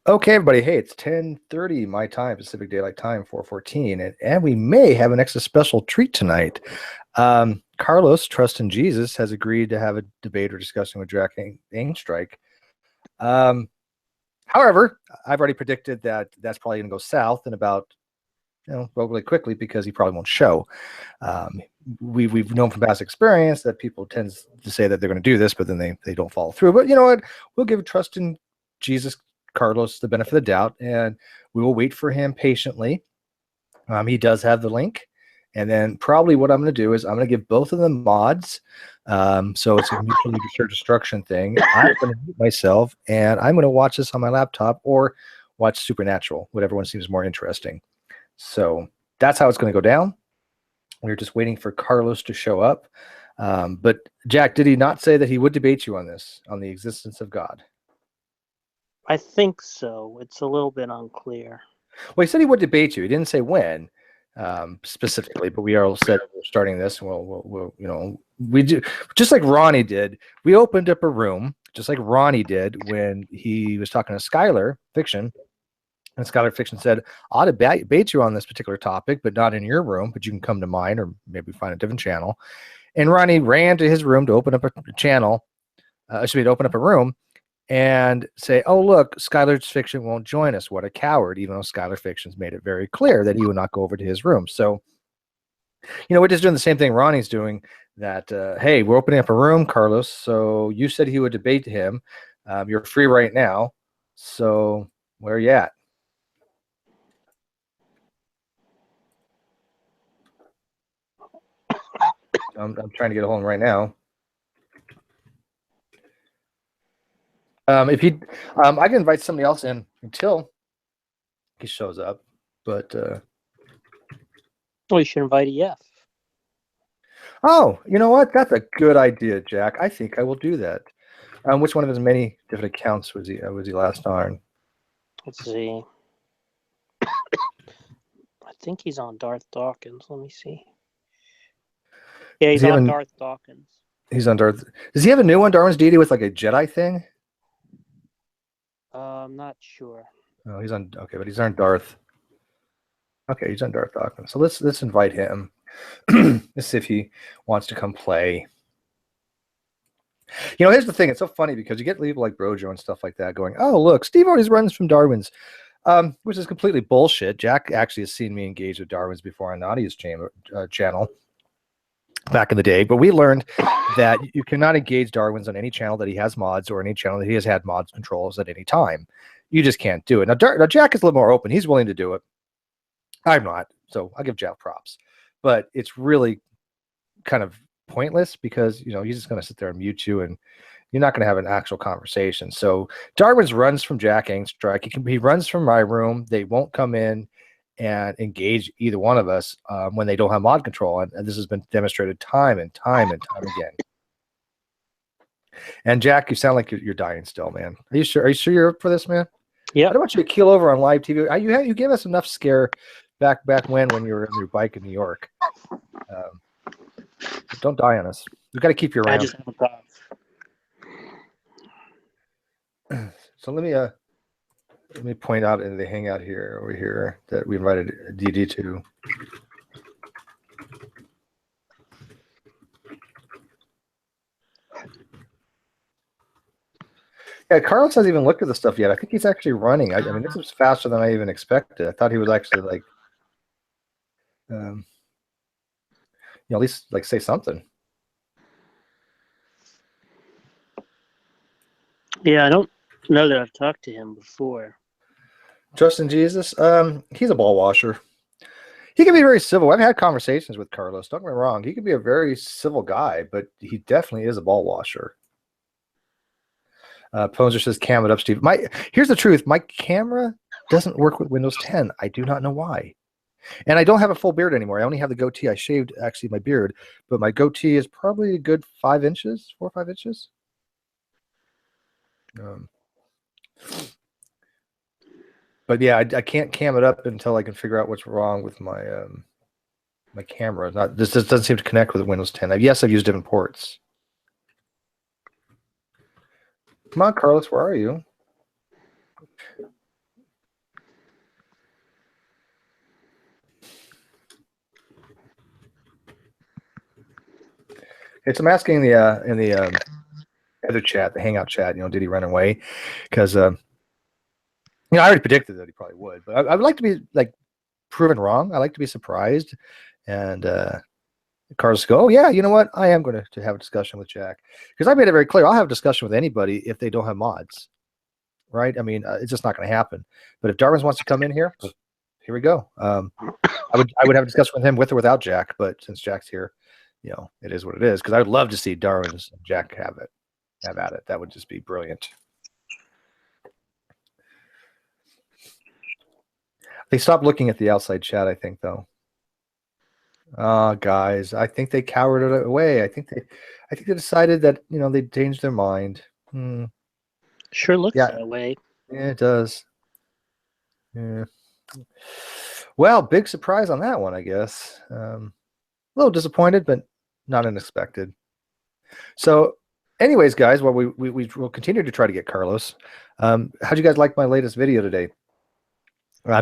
Okay, everybody. Hey, it's 10:30 my time, Pacific Daylight Time, 4:14, and we may have an extra special treat tonight. Carlos, Trust in Jesus, has agreed to have a debate or discussion with Jack Angstreich. Um, However, I've already predicted that that's probably going to go south in about, relatively quickly because he probably won't show. Um, we've known from past experience that people tend to say that they're going to do this, but then they don't follow through. But you know what? We'll give Trust in Jesus Carlos the benefit of the doubt, and we will wait for him patiently. He does have the link, and then probably what I'm going to do is I'm going to give both of them mods. So it's a mutually assured destruction thing. I'm going to mute myself, and I'm going to watch this on my laptop or watch Supernatural, whatever one seems more interesting. So that's how it's going to go down. We're just waiting for Carlos to show up. But Jack, did he not say that he would debate you on this, on the existence of God? I think so. It's a little bit unclear. Well, he said he would debate you. He didn't say when specifically, but we all said we're starting this. We do just like Ronnie did. We opened up a room just like Ronnie did when he was talking to Skylar Fiction. And Skylar Fiction said, I'll debate you on this particular topic, but not in your room, but you can come to mine or maybe find a different channel. And Ronnie ran to his room to open up a channel, to open up a room and say, oh, look, Skylar's Fiction won't join us. What a coward, even though Skylar Fiction's made it very clear that he would not go over to his room. So, we're just doing the same thing Ronnie's doing, that, hey, we're opening up a room, Carlos. So you said he would debate him. You're free right now. So where are you at? I'm trying to get a hold of him right now. If he, I can invite somebody else in until he shows up, but We should invite EF. Oh, you know what? That's a good idea, Jack. I think I will do that. Which one of his many different accounts was he last on? Let's see. I think he's on Darth Dawkins. Let me see. Yeah, he's on Darth Dawkins. He's on Darth. Does he have a new one, Darwin's Deity, with like a Jedi thing? I'm not sure. Oh, he's on. Okay, but he's on Darth. Okay, he's on Darth Dawkins. So let's invite him. Let's see if he wants to come play. Here's the thing. It's so funny because you get people like Brojo and stuff like that going, oh, look, Steve always runs from Darwin's, which is completely bullshit. Jack actually has seen me engage with Darwin's before on Nadia's channel back in the day. But we learned that you cannot engage Darwin's on any channel that he has mods or any channel that he has had mods controls at any time. You just can't do it. Now Jack is a little more open. He's willing to do it. I'm not. So I'll give Jack props. But it's really kind of pointless because he's just going to sit there and mute you and you're not going to have an actual conversation. So Darwin's runs from Jack Angstreich. He runs from my room. They won't come in and engage either one of us when they don't have mod control, and this has been demonstrated time and time again. And Jack, you sound like you're dying still, man. Are you sure you're up for this, man? Yeah. I don't want you to keel over on live TV. You gave us enough scare back when you were on your bike in New York. Don't die on us. We've got to keep you around. I just have a cough. So let me point out in the hangout here over here that we invited DD to. Yeah, Carlos hasn't even looked at the stuff yet. I think he's actually running. I mean, this is faster than I even expected. I thought he was actually like, at least like say something. Yeah, I don't know that I've talked to him before. Trust in Jesus. He's a ball washer. He can be very civil. I've had conversations with Carlos. Don't get me wrong. He can be a very civil guy, but he definitely is a ball washer. Poser says, cam it up, Steve. Here's the truth. My camera doesn't work with Windows 10. I do not know why. And I don't have a full beard anymore. I only have the goatee. I shaved, actually, my beard. But my goatee is probably a good 4 or 5 inches. But yeah, I can't cam it up until I can figure out what's wrong with my my camera. This doesn't seem to connect with Windows 10. Yes, I've used different ports. Come on, Carlos, where are you? It's I'm asking in the other chat, the Hangout chat. Did he run away? Because I already predicted that he probably would, but I would like to be like proven wrong. I like to be surprised, and Carlos go, oh yeah, you know what? I am going to have a discussion with Jack because I made it very clear. I'll have a discussion with anybody if they don't have mods, right? I mean, it's just not going to happen. But if Darwin wants to come in here, here we go. I would have a discussion with him with or without Jack, but since Jack's here, it is what it is. Because I would love to see Darwin's and Jack have at it. That would just be brilliant. They stopped looking at the outside chat, I think, though. Guys, I think they cowered it away. I think they decided that they changed their mind. Sure looks that way. Yeah, it does. Yeah. Well, big surprise on that one, I guess. A little disappointed, but not unexpected. So, anyways, guys, well, we will continue to try to get Carlos. How'd you guys like my latest video today?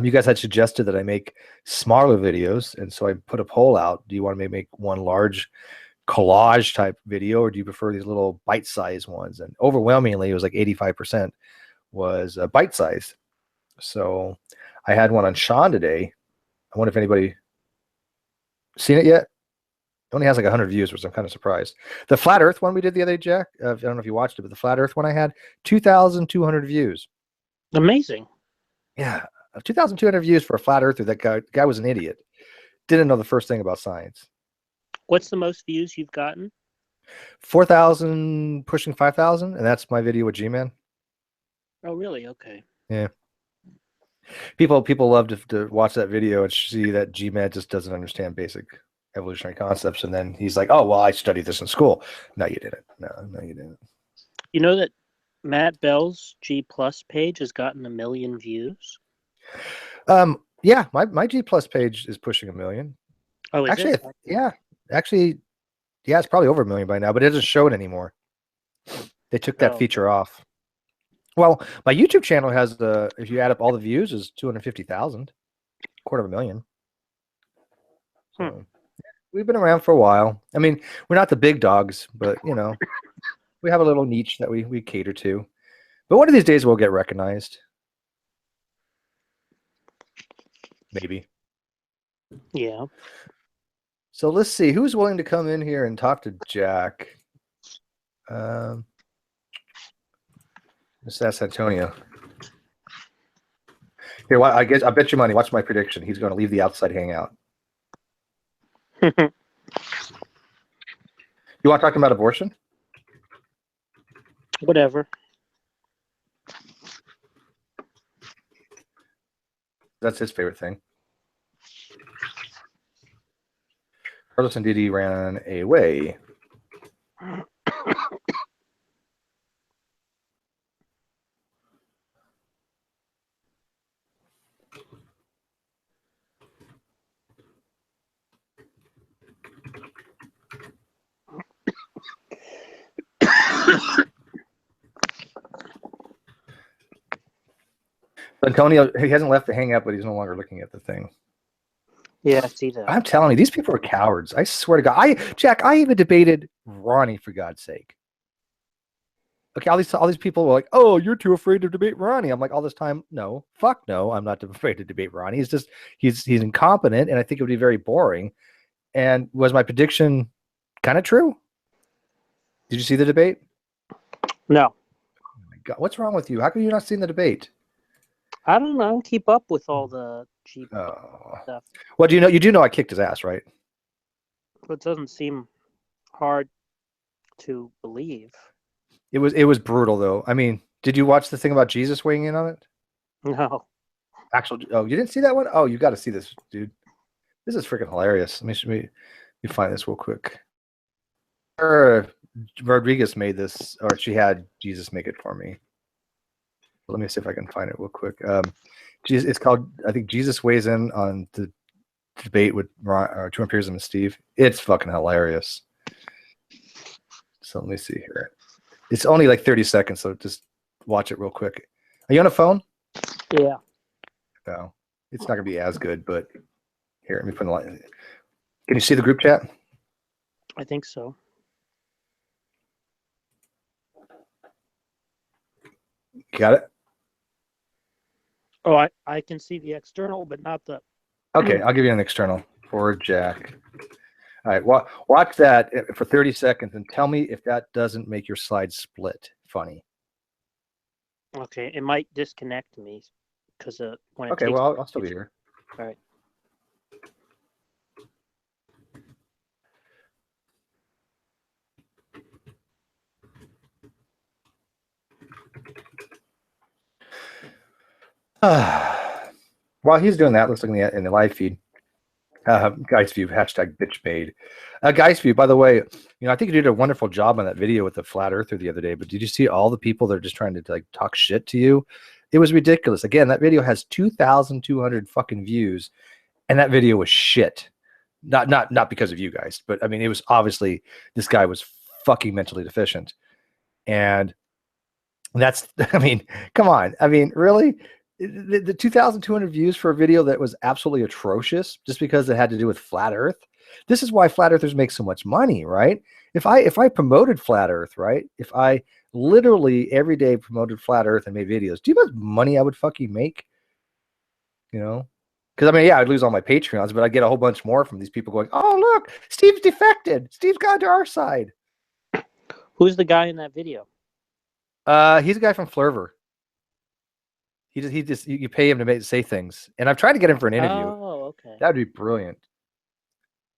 You guys had suggested that I make smaller videos, and so I put a poll out. Do you want me to make one large collage type video, or do you prefer these little bite-sized ones? And overwhelmingly, it was like 85% was bite-sized. So I had one on Sean today. I wonder if anybody seen it yet. It only has like 100 views, which I'm kind of surprised. The Flat Earth one we did the other day, Jack, I don't know if you watched it, but the Flat Earth one I had 2,200 views. Amazing. Yeah. 2,200 views for a flat earther. That guy was an idiot. Didn't know the first thing about science. What's the most views you've gotten? 4,000, pushing 5,000, and that's my video with G-Man. Oh, really? Okay. Yeah. People love to watch that video and see that G-Man just doesn't understand basic evolutionary concepts, and then he's like, "Oh, well, I studied this in school." No, you didn't. No, you didn't. You know that Matt Bell's G Plus page has gotten 1 million views? Yeah, my G Plus page is pushing 1 million. Oh, is it? Yeah, actually, yeah, it's probably over 1 million by now, but it doesn't show it anymore. They took that feature off. Well, my YouTube channel has if you add up all the views, is 250,000, 250,000. So we've been around for a while. I mean, we're not the big dogs, but we have a little niche that we cater to. But one of these days we'll get recognized. Maybe. Yeah. So let's see who's willing to come in here and talk to Jack. Let's ask Antonio. Here, I bet you money. Watch my prediction. He's going to leave the outside hangout. You want to talk about abortion? Whatever. That's his favorite thing. Carlos and Didi ran away. Antonio, he hasn't left the hangout, but he's no longer looking at the thing. Yeah, I see that. I'm telling you, these people are cowards. I swear to God. Jack, I even debated Ronnie, for God's sake. Okay, all these people were like, "Oh, you're too afraid to debate Ronnie." I'm like, all this time, no, fuck no, I'm not afraid to debate Ronnie. He's just he's incompetent, and I think it would be very boring. And was my prediction kind of true? Did you see the debate? No. Oh my God, what's wrong with you? How come you're not seeing the debate? I don't know. Keep up with all the cheap stuff. Well, you do know I kicked his ass, right? It doesn't seem hard to believe. It was brutal, though. I mean, did you watch the thing about Jesus weighing in on it? No. You didn't see that one? Oh, you got to see this, dude. This is freaking hilarious. Let me find this real quick. Rodriguez made this, or she had Jesus make it for me. Let me see if I can find it real quick. It's called, I think, Jesus Weighs In on the debate with Two Imperialism and Steve. It's fucking hilarious. So let me see here. It's only like 30 seconds, so just watch it real quick. Are you on a phone? Yeah. No, it's not gonna be as good, but here, let me put the line. Can you see the group chat? I think so. Got it? Oh, I can see the external, but not the. Okay, I'll give you an external for Jack. All right, watch that for 30 seconds and tell me if that doesn't make your slide split funny. Okay, it might disconnect me because when it Okay, takes. well, I'll still be here. All right. While he's doing that, let's look in the live feed. Guys View, hashtag bitch made. Guys View, by the way, I think you did a wonderful job on that video with the flat earther the other day, but did you see all the people that are just trying to like talk shit to you? It was ridiculous. Again, that video has 2,200 fucking views, and that video was shit. Not because of you guys, but I mean, it was obviously this guy was fucking mentally deficient. And that's, I mean, come on. I mean, really? The 2,200 views for a video that was absolutely atrocious just because it had to do with flat earth. This is why flat earthers make so much money, right? If I promoted flat earth, right? If I literally every day promoted flat earth and made videos, do you know how much money I would fucking make? Because I mean, yeah, I'd lose all my Patreons, but I'd get a whole bunch more from these people going, oh, look, Steve's defected. Steve's gone to our side. Who's the guy in that video? He's a guy from Flurver. He just you pay him to say things, and I've tried to get him for an interview. Oh, okay. That would be brilliant.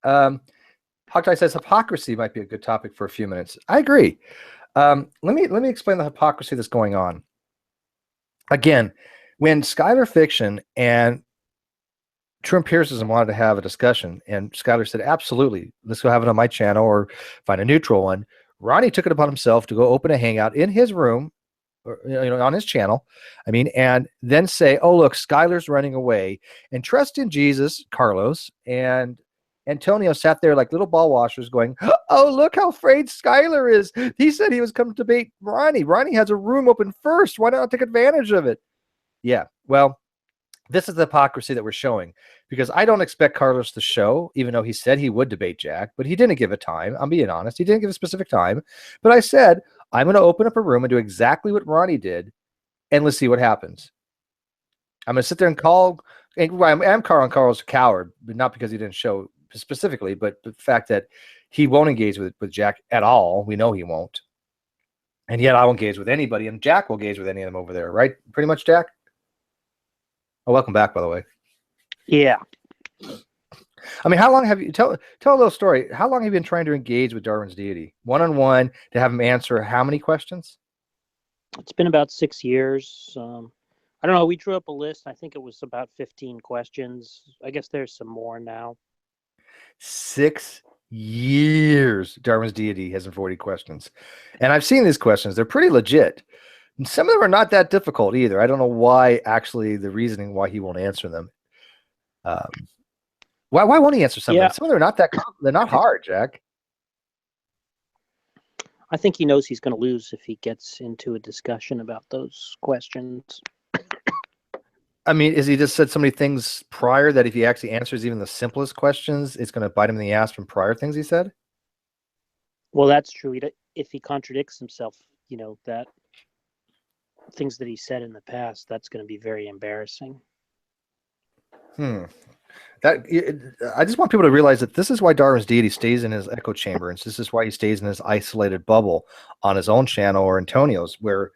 Hawkeye says hypocrisy might be a good topic for a few minutes. I agree. Let me explain the hypocrisy that's going on. Again, when Skylar Fiction and True Empiricism wanted to have a discussion, and Skylar said, absolutely, let's go have it on my channel or find a neutral one. Ronnie took it upon himself to go open a hangout in his room, or, on his channel. I mean, and then say, oh, look, Skylar's running away, and trust in Jesus, Carlos, and Antonio sat there like little ball washers going, oh, look how afraid Skylar is. He said he was coming to debate Ronnie. Ronnie has a room open first. Why not take advantage of it? Yeah, well, this is the hypocrisy that we're showing, because I don't expect Carlos to show, even though he said he would debate Jack, but he didn't give a time. I'm being honest. He didn't give a specific time. But I said, I'm going to open up a room and do exactly what Ronnie did, and let's see what happens. I'm going to sit there and call, and I'm calling Carlos a coward, but not because he didn't show specifically, but the fact that he won't engage with Jack at all. We know he won't. And yet I won't engage with anybody, and Jack will engage with any of them over there, right? Pretty much, Jack? Oh, welcome back, by the way. Yeah. I mean, how long have you tell a little story? How long have you been trying to engage with Darwin's deity one-on-one to have him answer how many questions? It's been about 6 years. I don't know. We drew up a list. I think it was about 15 questions. I guess there's some more now. 6 years Darwin's deity has avoided questions. And I've seen these questions. They're pretty legit. And some of them are not that difficult either. I don't know why, actually, the reasoning why he won't answer them. Why won't he answer something? Yeah. Some of them are not they're not hard, Jack. I think he knows he's going to lose if he gets into a discussion about those questions. I mean, is he just said so many things prior that if he actually answers even the simplest questions, it's going to bite him in the ass from prior things he said? Well, that's true. If he contradicts himself, that things that he said in the past, that's going to be very embarrassing. I just want people to realize that this is why Darwin's deity stays in his echo chamber, and this is why he stays in his isolated bubble on his own channel or Antonio's, where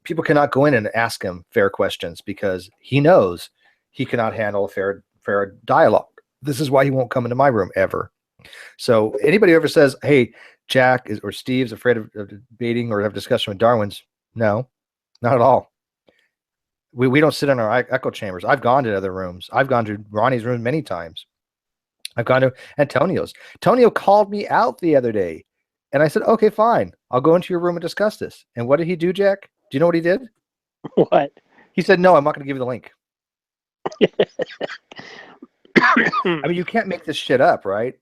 people cannot go in and ask him fair questions because he knows he cannot handle a fair dialogue. This is why he won't come into my room ever. So anybody who ever says, hey, Jack or Steve's afraid of debating or have a discussion with Darwin's, no, not at all. We don't sit in our echo chambers. I've gone to other rooms. I've gone to Ronnie's room many times. I've gone to Antonio's. Antonio called me out the other day, and I said, okay, fine. I'll go into your room and discuss this. And what did he do, Jack? Do you know what he did? What? He said, no, I'm not going to give you the link. I mean, you can't make this shit up, right?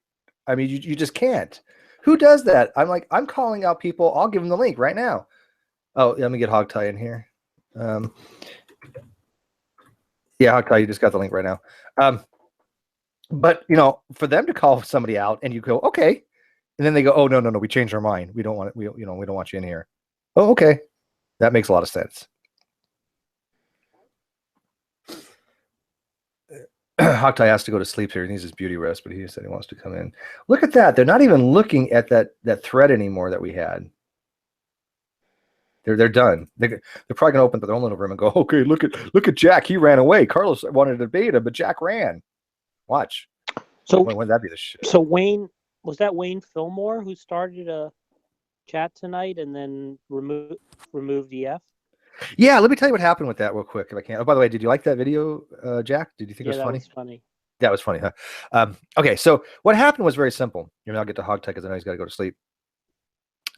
I mean, you just can't. Who does that? I'm calling out people. I'll give them the link right now. Oh, let me get Hogtie in here. Yeah, Hogtie, you just got the link right now. But for them to call somebody out and you go, okay, and then they go, oh no, we changed our mind. We don't want it. We don't want you in here. Oh, okay, that makes a lot of sense. Hawkeye has to go to sleep here. He needs his beauty rest, but he said he wants to come in. Look at that. They're not even looking at that thread anymore that we had. They're done. They're probably gonna open their own little room and go, okay, look at Jack. He ran away. Carlos wanted to debate him, but Jack ran. Watch. So when that be the shit? So Wayne, was that Wayne Fillmore who started a chat tonight and then removed EF? Yeah, let me tell you what happened with that real quick if I can. Oh, by the way, did you like that video, Jack? Did you think it was that funny? was funny. That was funny, huh? Okay, so what happened was very simple. I'll get to Hogtie because I know he's got to go to sleep.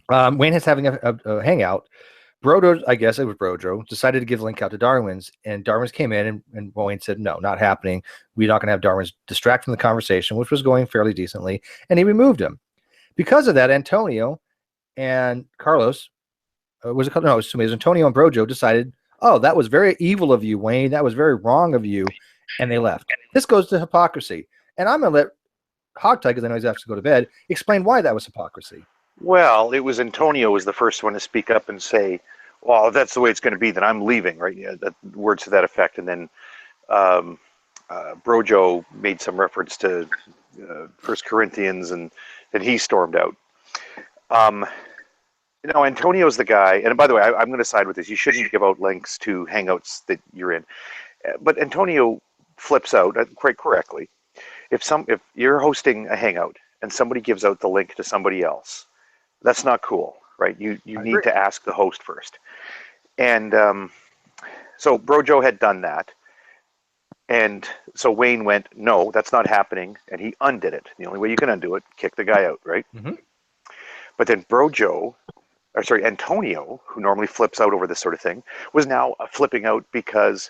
Wayne is having a hangout. Brodo, I guess it was Brojo, decided to give link out to Darwin's, and Darwin's came in, and Wayne said, no, not happening. We're not going to have Darwin's distract from the conversation, which was going fairly decently, and he removed him. Because of that, Antonio and Carlos, it was Antonio and Brojo decided, oh, that was very evil of you, Wayne. That was very wrong of you, and they left. This goes to hypocrisy, and I'm going to let Hogtie, because I know he's have to go to bed, explain why that was hypocrisy. Well, it was Antonio was the first one to speak up and say, well, if that's the way it's going to be, then I'm leaving, right? Yeah, words to that effect. And then Brojo made some reference to 1 Corinthians, and then he stormed out. Antonio's the guy, and by the way, I'm going to side with this. You shouldn't give out links to Hangouts that you're in. But Antonio flips out quite correctly. If you're hosting a Hangout and somebody gives out the link to somebody else, that's not cool, right? You need to ask the host first. And so Brojo had done that. And so Wayne went, no, that's not happening. And he undid it. The only way you can undo it, kick the guy out, right? Mm-hmm. But then Antonio, who normally flips out over this sort of thing, was now flipping out because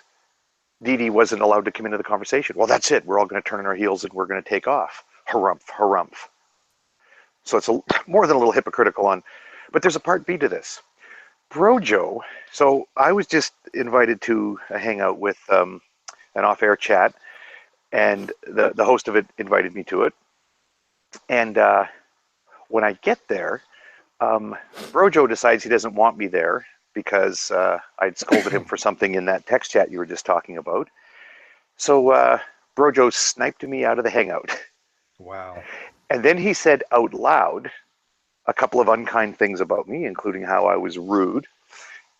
Didi wasn't allowed to come into the conversation. Well, that's it. We're all going to turn on our heels and we're going to take off. Harumph, harumph. So it's more than a little hypocritical but there's a part B to this. Brojo, so I was just invited to a hangout with an off-air chat, and the host of it invited me to it. And when I get there, Brojo decides he doesn't want me there because I'd scolded him for something in that text chat you were just talking about. So Brojo sniped me out of the hangout. Wow. And then he said out loud a couple of unkind things about me, including how I was rude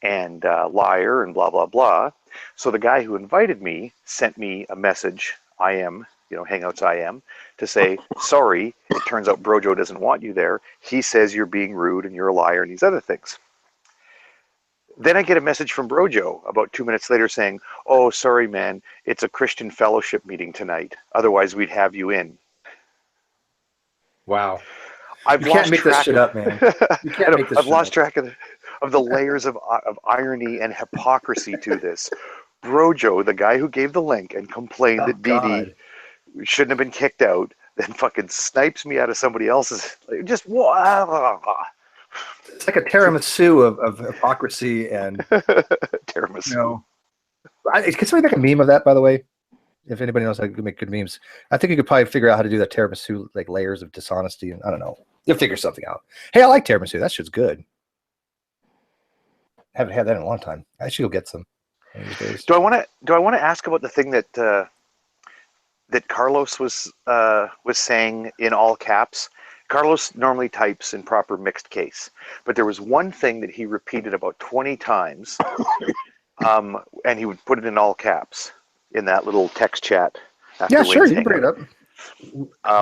and liar and blah, blah, blah. So the guy who invited me sent me a message, Hangouts IM, to say, sorry, it turns out Brojo doesn't want you there. He says you're being rude and you're a liar and these other things. Then I get a message from Brojo about 2 minutes later saying, oh, sorry, man, it's a Christian fellowship meeting tonight. Otherwise, we'd have you in. Wow. I've you can't make this shit up, man. You can't make this I've lost up. track of the layers of irony and hypocrisy to this. Brojo, the guy who gave the link and complained that Didi shouldn't have been kicked out, then fucking snipes me out of somebody else's. Just it's like a tiramisu of hypocrisy and tiramisu. Can somebody make a meme of that, by the way? If anybody knows how to make good memes, I think you could probably figure out how to do that tiramisu, like layers of dishonesty, and I don't know. You'll figure something out. Hey, I like tiramisu. That shit's good. Haven't had that in a long time. I should go get some one of these days. Do I want to ask about the thing that Carlos was saying in all caps? Carlos normally types in proper mixed case, but there was one thing that he repeated about 20 times, and he would put it in all caps in that little text chat. Yeah, sure, you can bring it up.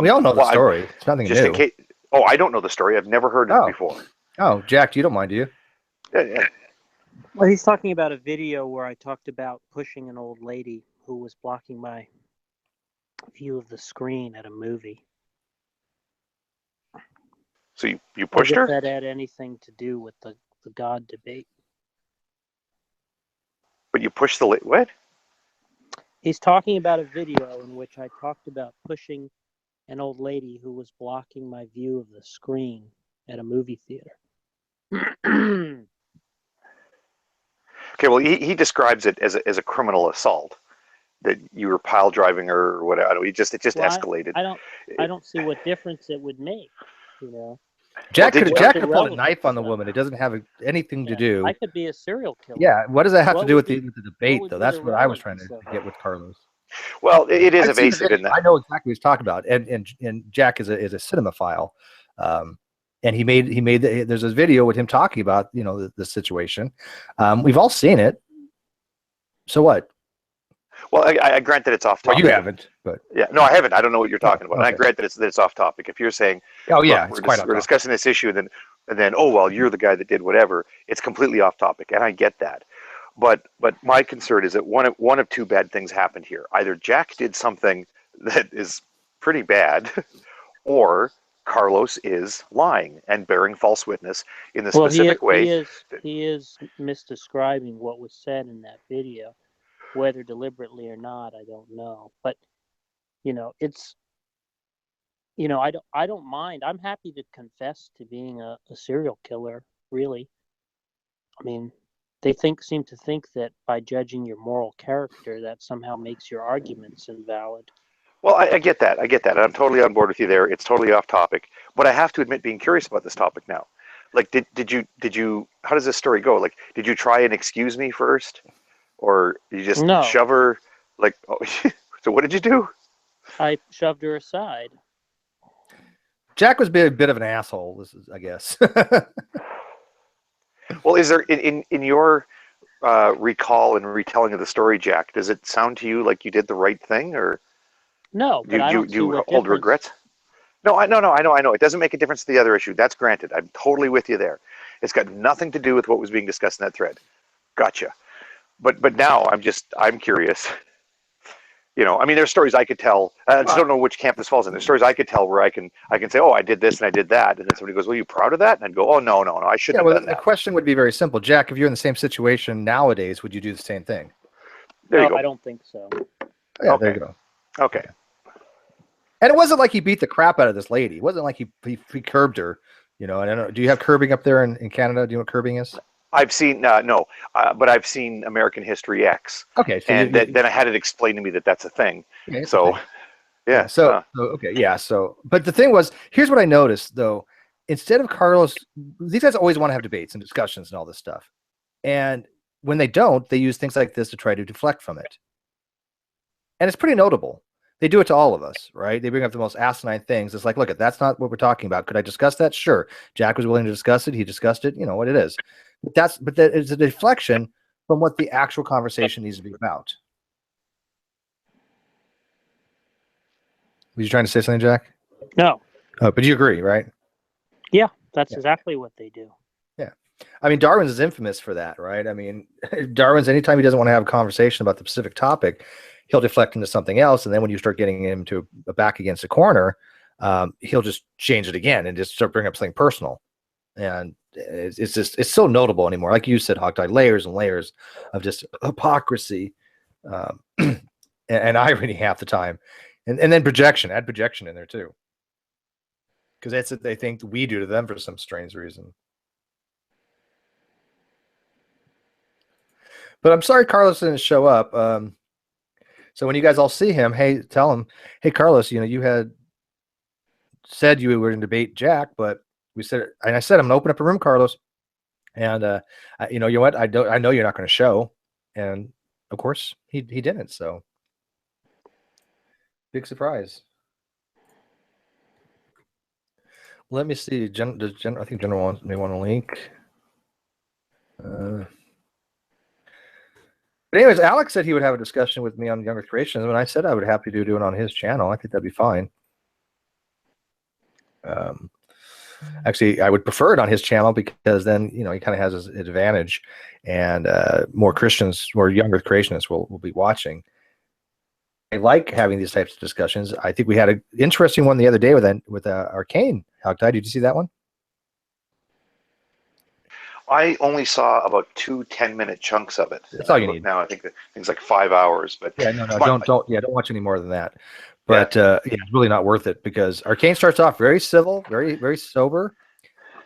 We all know the story. It's nothing just new. In case, I don't know the story. I've never heard it before. Oh, Jack, you don't mind, do you? Yeah. Well, he's talking about a video where I talked about pushing an old lady who was blocking my view of the screen at a movie. So you pushed her? That had anything to do with the God debate. But you pushed the what? He's talking about a video in which I talked about pushing an old lady who was blocking my view of the screen at a movie theater. Okay, well, he describes it as a criminal assault, that you were pile driving her or whatever. It just escalated. I don't see what difference it would make, Jack could pull a knife on the woman. It doesn't have anything to do. I could be a serial killer. Yeah, what does that have to do with the debate, though? That's what I was trying to get with Carlos. Well, it is I've seen the evasive video. in that. I know exactly what he's talking about, and Jack is a cinemaphile, and there's a video with him talking about the situation. We've all seen it. So what? Well, I grant that it's off Well, topic. you haven't, but Yeah, no, I haven't. I don't know what you're talking about. And I okay. grant that it's off topic. If you're saying, Oh yeah, look, it's quite on we're topic. discussing this issue, and then oh well, you're the guy that did whatever. It's completely off topic, and I get that. But my concern is that one of two bad things happened here. Either Jack did something that is pretty bad, or Carlos is lying and bearing false witness in the Well, specific way. he is misdescribing what was said in that video, whether deliberately or not, I don't know. But it's I don't mind. I'm happy to confess to being a serial killer. Really, I mean, they seem to think that by judging your moral character, that somehow makes your arguments invalid. Well, I get that. I get that. I'm totally on board with you there. It's totally off topic. But I have to admit being curious about this topic now. Like, did you, how does this story go? Like, did you try and excuse me first? Or you just No, shove her? Like, oh, so what did you do? I shoved her aside. Jack was a bit of an asshole. This is, I guess. Well, is there, in your recall and retelling of the story, Jack, does it sound to you like you did the right thing? Or No, but I don't do see you what hold difference. regrets? No, I know. It doesn't make a difference to the other issue. That's granted. I'm totally with you there. It's got nothing to do with what was being discussed in that thread. Gotcha. But now I'm curious. I mean, there's stories I could tell. I just don't know which camp this falls in. There's stories I could tell where I can say, oh, I did this and I did that, and then somebody goes, well, you proud of that? And I'd go, oh, no, I shouldn't have done the that. question would be very simple. Jack, if you're in the same situation nowadays, would you do the same thing? There you No, go. I don't think so. Yeah, Okay. there you go. Okay. And it wasn't like he beat the crap out of this lady. It wasn't like he curbed her. And I don't know. Do you have curbing up there in Canada? Do you know what curbing is? I've seen but I've seen American History X. Okay, so and then I had it explained to me that that's a thing. okay, So, thing. yeah. So okay, yeah. So, but the thing was, here's what I noticed though. Instead of Carlos, these guys always want to have debates and discussions and all this stuff, and when they don't, they use things like this to try to deflect from it. And it's pretty notable. They do it to all of us, right? They bring up the most asinine things. It's like, look, that's not what we're talking about. Could I discuss that? Sure. Jack was willing to discuss it. He discussed it. You know what it is. But that is a deflection from what the actual conversation needs to be about. Were you trying to say something, Jack? No. Oh, but you agree, right? Yeah, that's exactly what they do. Yeah. I mean, Darwin's is infamous for that, right? I mean, Darwin's, anytime he doesn't want to have a conversation about the specific topic, he'll deflect into something else. And then when you start getting him to a back against a corner, he'll just change it again and just start bringing up something personal. And it's so notable anymore. Like you said, Hawkeye, layers and layers of just hypocrisy and irony half the time. And then projection, add projection in there too. Because that's what they think we do to them for some strange reason. But I'm sorry Carlos didn't show up. So when you guys all see him, hey, tell him, hey, Carlos, you had said you were going to debate Jack, but I said I'm going to open up a room, Carlos. And you know what? I know you're not going to show. And of course he didn't. So big surprise. Let me see. I think General may want a link. But anyways, Alex said he would have a discussion with me on Younger Creations, and I said I would happy to do it on his channel. I think that'd be fine. Actually, I would prefer it on his channel because then he kind of has his advantage, and more Christians, more younger creationists will be watching. I like having these types of discussions. I think we had an interesting one the other day with Arcane. Hogtie, did you see that one? I only saw about 2 10-minute chunks of it. That's all you need. Now I think things like 5 hours, but yeah, no, don't watch any more than that. But it's really not worth it because Arcane starts off very civil, very very sober,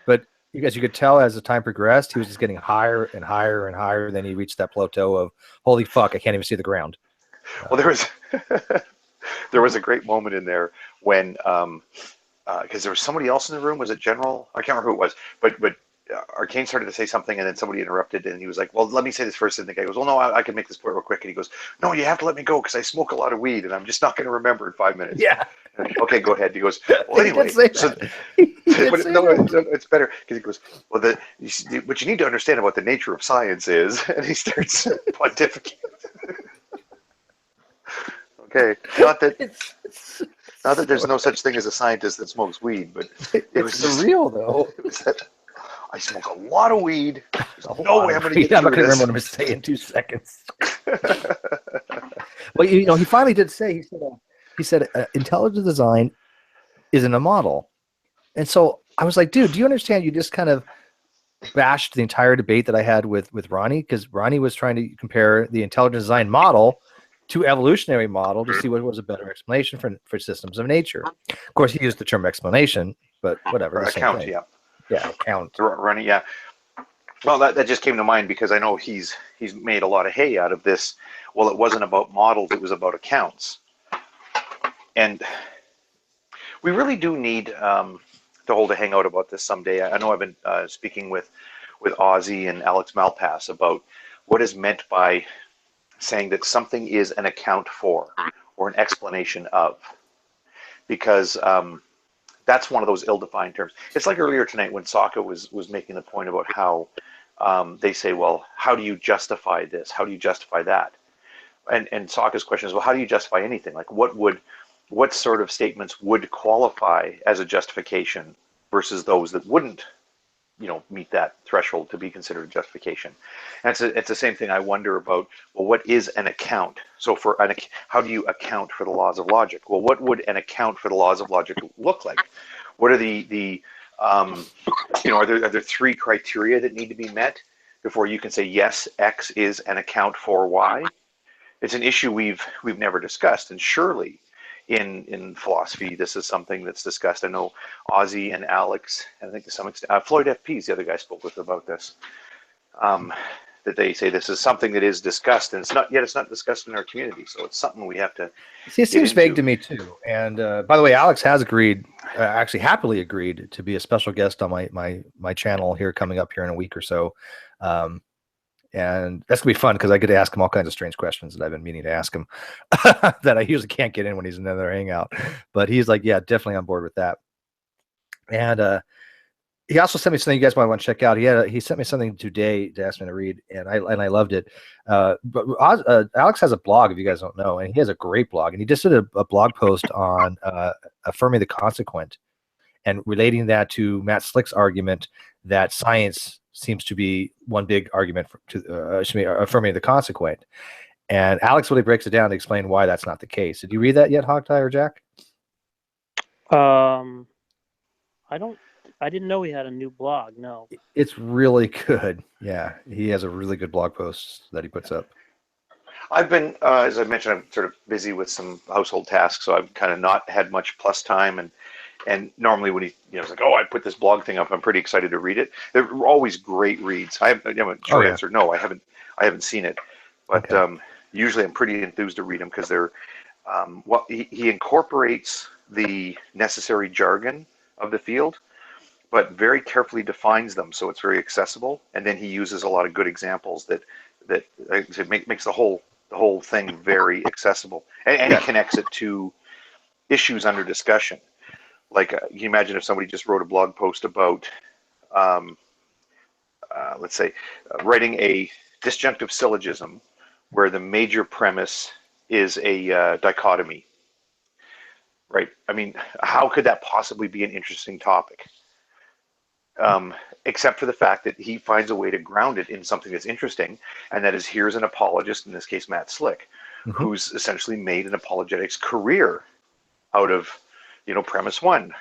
but as you could tell as the time progressed, he was just getting higher and higher and higher. Then he reached that plateau of holy fuck, I can't even see the ground. Well, there was a great moment in there when because there was somebody else in the room. Was it General? I can't remember who it was, but Arcane started to say something, and then somebody interrupted, and he was like, "Well, let me say this first." And the guy goes, "Well, no, I can make this point real quick." And he goes, "No, you have to let me go because I smoke a lot of weed, and I'm just not going to remember in 5 minutes." Yeah. Okay, go ahead. He goes, "Well, He anyway." did say that. He did But say no, that. it's better because he goes, "Well, what you need to understand about the nature of science is," and he starts pontificating. Okay, It's not that there's so, no such thing as a scientist that smokes weed, but it was it's just, surreal, though. it was that I smoke a lot of weed. There's A no lot way of I'm going to weed. get I'm not through going to remember this. what I'm going to say in 2 seconds. Well, he finally did say, he said intelligent design isn't a model. And so I was like, dude, do you understand? You just kind of bashed the entire debate that I had with Ronnie, because Ronnie was trying to compare the intelligent design model to evolutionary model to see what was a better explanation for systems of nature. Of course, he used the term explanation, but whatever, the same Account, thing. yeah. Yeah, account. Running, yeah. Well, that just came to mind because I know he's made a lot of hay out of this. Well, it wasn't about models; it was about accounts, and we really do need to hold a hangout about this someday. I know I've been speaking with Ozzy and Alex Malpass about what is meant by saying that something is an account for or an explanation of, because that's one of those ill-defined terms. It's like earlier tonight when Sokka was making the point about how they say, well, how do you justify this? How do you justify that? And Sokka's question is, well, how do you justify anything? Like, what sort of statements would qualify as a justification versus those that wouldn't, meet that threshold to be considered a justification? And it's the same thing I wonder about. Well, what is an account? So how do you account for the laws of logic? Well, what would an account for the laws of logic look like? What are the are there three criteria that need to be met before you can say yes, X is an account for Y? It's an issue we've never discussed, and surely in philosophy this is something that's discussed. I know Ozzy and Alex, and I think to some extent Floyd FP is the other guy I spoke with about this. That they say this is something that is discussed, and it's not discussed in our community. So it's something we have to See, it get seems vague into. to me too. And by the way, Alex has agreed, actually happily agreed, to be a special guest on my channel here coming up here in a week or so. And that's gonna be fun because I get to ask him all kinds of strange questions that I've been meaning to ask him that I usually can't get in when he's in another hangout. But he's like, yeah, definitely on board with that. And he also sent me something you guys might want to check out. He sent me something today to ask me to read, and I loved it. But Alex has a blog, if you guys don't know, and he has a great blog. And he just did a blog post on affirming the consequent and relating that to Matt Slick's argument that science seems to be one big argument affirming the consequent. And Alex really breaks it down to explain why that's not the case. Did you read that yet, Hogtie or Jack? I don't. I didn't know he had a new blog. No. It's really good. Yeah, he has a really good blog post that he puts up. I've been, as I mentioned, I'm sort of busy with some household tasks, so I've kind of not had much plus time. And normally when it's like, oh, I put this blog thing up, I'm pretty excited to read it. They're always great reads. Short answer, no, I haven't seen it, but Okay. usually I'm pretty enthused to read them because they're, he incorporates the necessary jargon of the field, but very carefully defines them so it's very accessible. And then he uses a lot of good examples that like I said, makes the whole thing very accessible. And he connects it to issues under discussion. Like, you imagine if somebody just wrote a blog post about, let's say, writing a disjunctive syllogism where the major premise is a dichotomy, right? I mean, how could that possibly be an interesting topic? Except for the fact that he finds a way to ground it in something that's interesting, and that is, here's an apologist, in this case Matt Slick, who's essentially made an apologetics career out of, premise one,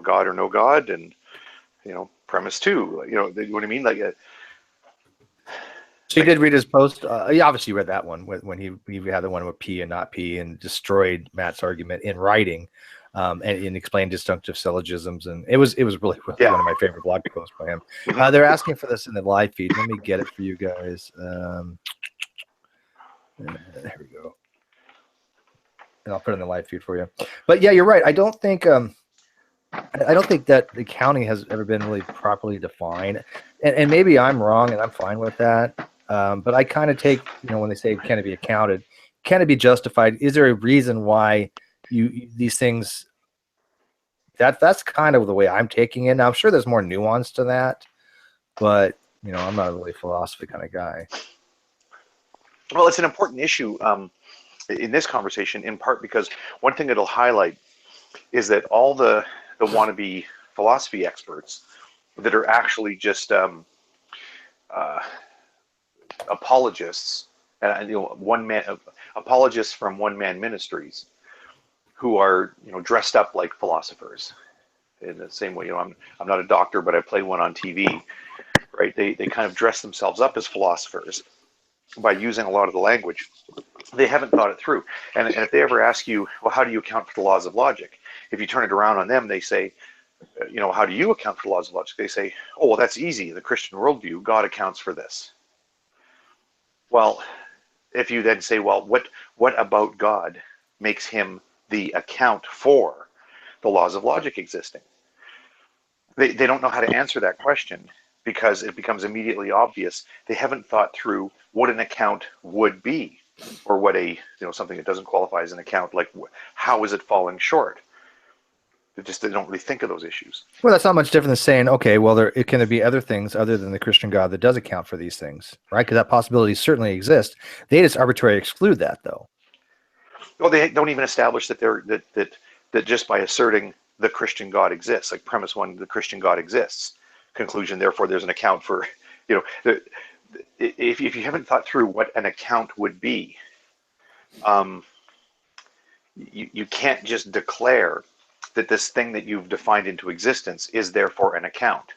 God or no God, and premise two, you know what I mean? Like, So you did read his post. You obviously read that one when he had the one with P and not P and destroyed Matt's argument in writing, and explained disjunctive syllogisms. And it was really one of my favorite blog posts by him. They're asking for this in the live feed. Let me get it for you guys. There we go. And I'll put it in the live feed for you. But yeah, you're right. I don't think I don't think that accounting has ever been really properly defined, and maybe I'm wrong, and I'm fine with that. But I kind of take, when they say can it be accounted, can it be justified? Is there a reason why these things? That's kind of the way I'm taking it. Now, I'm sure there's more nuance to that, but I'm not a really philosophy kind of guy. Well, it's an important issue in this conversation, in part because one thing it'll highlight is that all the wannabe philosophy experts that are actually just apologists, and apologists from one man ministries who are dressed up like philosophers in the same way. I'm not a doctor, but I play one on TV, right? They kind of dress themselves up as philosophers by using a lot of the language. They haven't thought it through. And if they ever ask you, well, how do you account for the laws of logic? If you turn it around on them, they say, how do you account for the laws of logic? They say, oh, well, that's easy. In the Christian worldview, God accounts for this. Well, if you then say, well, what about God makes him the account for the laws of logic existing? They don't know how to answer that question because it becomes immediately obvious they haven't thought through what an account would be, or what something that doesn't qualify as an account, like how is it falling short? They don't really think of those issues. Well, that's not much different than saying, okay, well, it can be other things other than the Christian God that does account for these things, right? Because that possibility certainly exists. They just arbitrarily exclude that, though. Well, they don't even establish that that just by asserting the Christian God exists, like premise one, the Christian God exists. Conclusion, therefore, there's an account for, if you haven't thought through what an account would be, you can't just declare that this thing that you've defined into existence is therefore an account.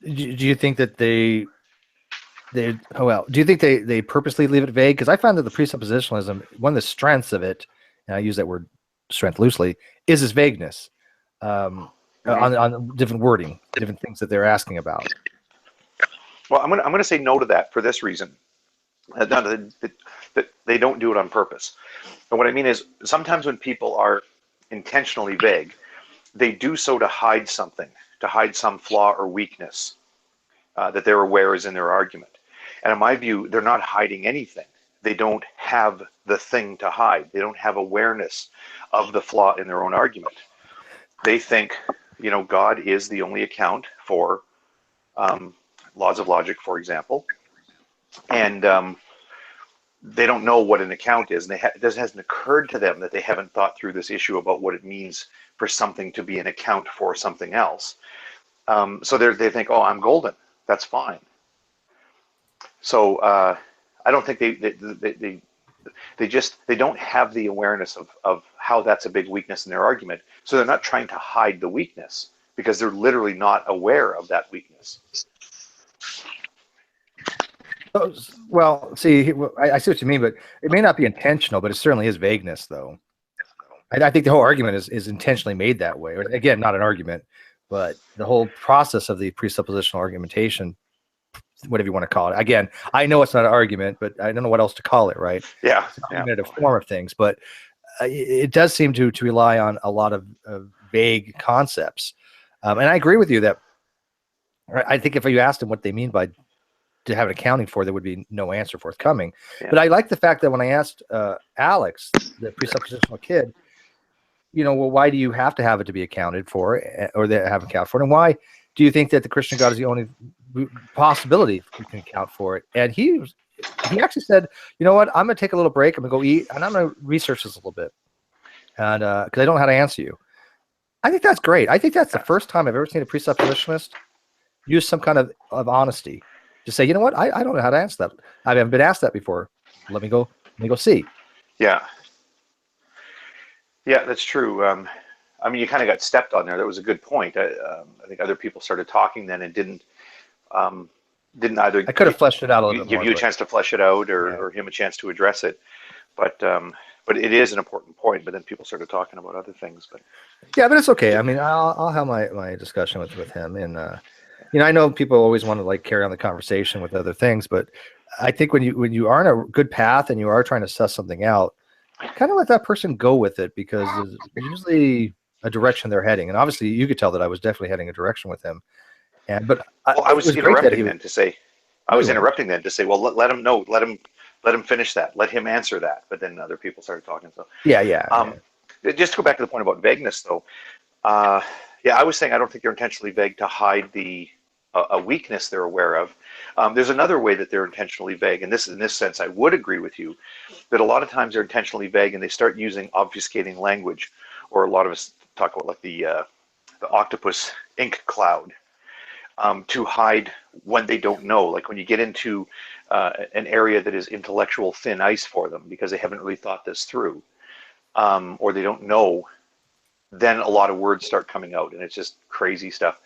Do you think that do you think they purposely leave it vague? Because I find that the presuppositionalism, one of the strengths of it, and I use that word strength loosely, is its vagueness on different wording, different things that they're asking about. Well, I'm gonna say no to that for this reason. That they don't do it on purpose. And what I mean is, sometimes when people are intentionally vague, they do so to hide something, to hide some flaw or weakness that they're aware is in their argument. And in my view, they're not hiding anything. They don't have the thing to hide. They don't have awareness of the flaw in their own argument. They think, God is the only account for laws of logic, for example. And they don't know what an account is. And it hasn't occurred to them that they haven't thought through this issue about what it means for something to be an account for something else. So they think, oh, I'm golden. That's fine. So I don't think they don't have the awareness of how that's a big weakness in their argument. So they're not trying to hide the weakness because they're literally not aware of that weakness. Well, see, I see what you mean, but it may not be intentional, but it certainly is vagueness, though. I think the whole argument is intentionally made that way. Again, not an argument, but the whole process of the presuppositional argumentation, whatever you want to call it. Again, I know it's not an argument, but I don't know what else to call it, right? Yeah. It's an argumentative form of things, but it does seem to rely on a lot of vague concepts. And I agree with you that I think if you asked them what they mean by to have an accounting for, there would be no answer forthcoming. Yeah. But I like the fact that when I asked Alex, the presuppositional kid, well, why do you have to have it to be accounted for, or that have account for it? And why do you think that the Christian God is the only possibility you can account for it? And he actually said, you know what, I'm going to take a little break. I'm going to go eat, and I'm going to research this a little bit. And because I don't know how to answer you. I think that's great. I think that's the first time I've ever seen a presuppositionalist use some kind of honesty to say, you know what, I don't know how to answer that. I haven't been asked that before. Let me go see. Yeah. Yeah, that's true. I mean, you kind of got stepped on there. That was a good point. I think other people started talking then and didn't either. I could have fleshed it out a little bit give more. You a chance to flesh it out, or him a chance to address it. But it is an important point. But then people started talking about other things. But yeah, but it's okay. I mean, I'll have my discussion with him, and I know people always want to carry on the conversation with other things, but I think when you are on a good path and you are trying to suss something out, kind of let that person go with it, because there's usually a direction they're heading. And obviously you could tell that I was definitely heading a direction with him. But Well, I it was was great that he interrupting was, then to say, I no, was you weren't. interrupting then to say, well, let him know, let him finish that, let him answer that. But then other people started talking. So, Yeah. um, just to go back to the point about vagueness, though. Uh, yeah, I was saying I don't think they're intentionally vague to hide a weakness they're aware of. There's another way that they're intentionally vague, and this in this sense, I would agree with you that a lot of times they're intentionally vague and they start using obfuscating language, or a lot of us talk about like the octopus ink cloud, to hide when they don't know. Like when you get into an area that is intellectual thin ice for them because they haven't really thought this through, or they don't know, then a lot of words start coming out, and it's just crazy stuff.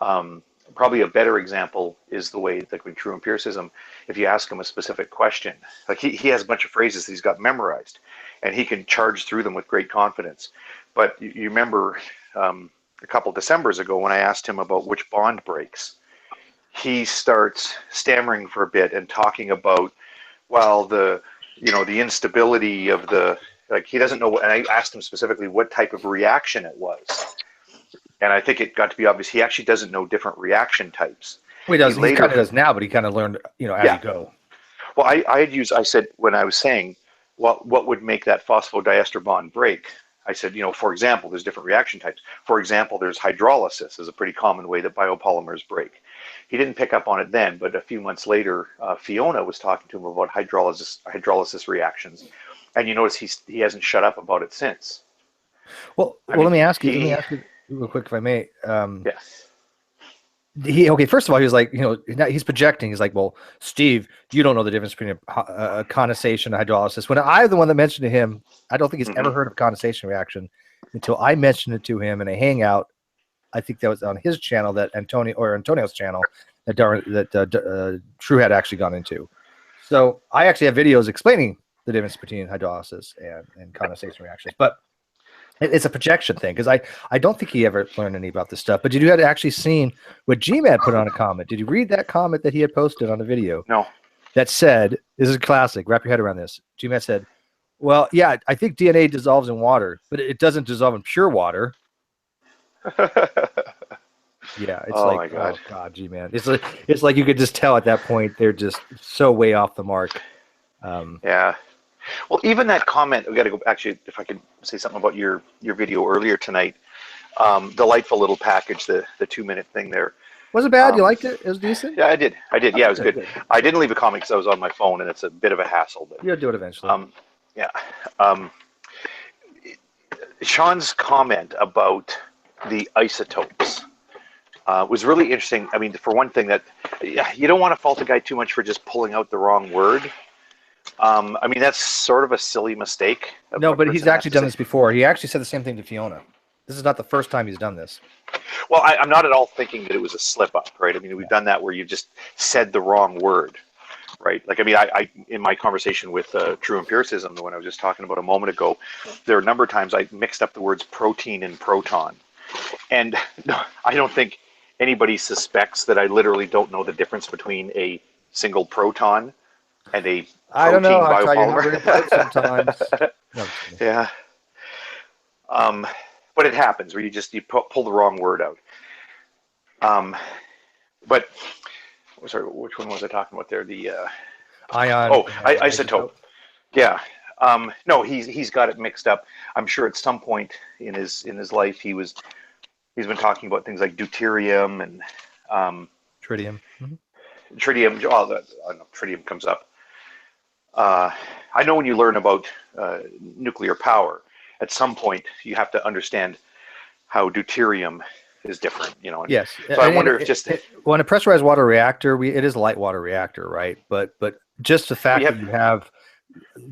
Um, Probably a better example is the way, like with true empiricism, if you ask him a specific question, like he has a bunch of phrases that he's got memorized, and he can charge through them with great confidence. But you remember a couple Decembers ago when I asked him about which bond breaks, he starts stammering for a bit and talking about, well, the instability of the, like he doesn't know. And I asked him specifically what type of reaction it was, and I think it got to be obvious he actually doesn't know different reaction types. Well, he He does. He kind later, of does now, but he kind of learned, as you yeah. go. Well, I said when I was saying what would make that phosphodiester bond break, I said, for example, there's different reaction types. For example, there's hydrolysis is a pretty common way that biopolymers break. He didn't pick up on it then, but a few months later, Fiona was talking to him about hydrolysis reactions, and you notice he hasn't shut up about it since. Well, I let mean, me ask you. Let me he ask you real quick, if I may. yes. Okay. First of all, he was like, he's projecting. He's like, well, Steve, you don't know the difference between a condensation and hydrolysis. When I'm the one that mentioned to him, I don't think he's ever Mm-hmm. heard of condensation reaction until I mentioned it to him in a hangout. I think that was on his channel, that Antonio's channel, that True had actually gone into. So I actually have videos explaining the difference between hydrolysis and condensation reactions. But it's a projection thing, because I don't think he ever learned any about this stuff. But did you had actually seen what GMAD put on a comment? Did you read that comment that he had posted on a video No. that said, this is classic, wrap your head around this. GMAD said, well, yeah, I think DNA dissolves in water, but it doesn't dissolve in pure water. Yeah, it's Oh like, my God. oh God, GMAD. It's like you could just tell at that point they're just so way off the mark. Yeah. Well, even that comment, we got to go. Actually, if I could say something about your video earlier tonight, delightful little package, the 2 minute thing there. Was it bad? You Um, liked it? It was decent? yeah, I did. Yeah, it was Good, good. good. I didn't leave a comment because I was on my phone, and it's a bit of a hassle. But You'll do it eventually. yeah, um, Sean's comment about the isotopes was really interesting. I mean, for one thing, that you don't want to fault a guy too much for just pulling out the wrong word. I mean, that's sort of a silly mistake. No, but he's actually done this before. He actually said the same thing to Fiona. This is not the first time he's done this. Well, I'm not at all thinking that it was a slip up, right? I mean, we've done that where you just said the wrong word, right? Like, I mean, I in my conversation with True Empiricism, the one I was just talking about a moment ago, there are a number of times I mixed up the words protein and proton. And I don't think anybody suspects that I literally don't know the difference between a single proton and a I don't know. protein I tell you how biopolymer. very bright sometimes. No, Yeah. But it happens where you pull the wrong word out. But sorry, which one was I talking about there? The ion and isotope. Yeah. No, he's got it mixed up. I'm sure at some point in his life he's been talking about things like deuterium and tritium. Mm-hmm. tritium. Oh, I don't know, tritium comes up. I know when you learn about nuclear power, at some point you have to understand how deuterium is different, And Yes. so I wonder if just when a pressurized water reactor, it is a light water reactor, right? But just the fact that you have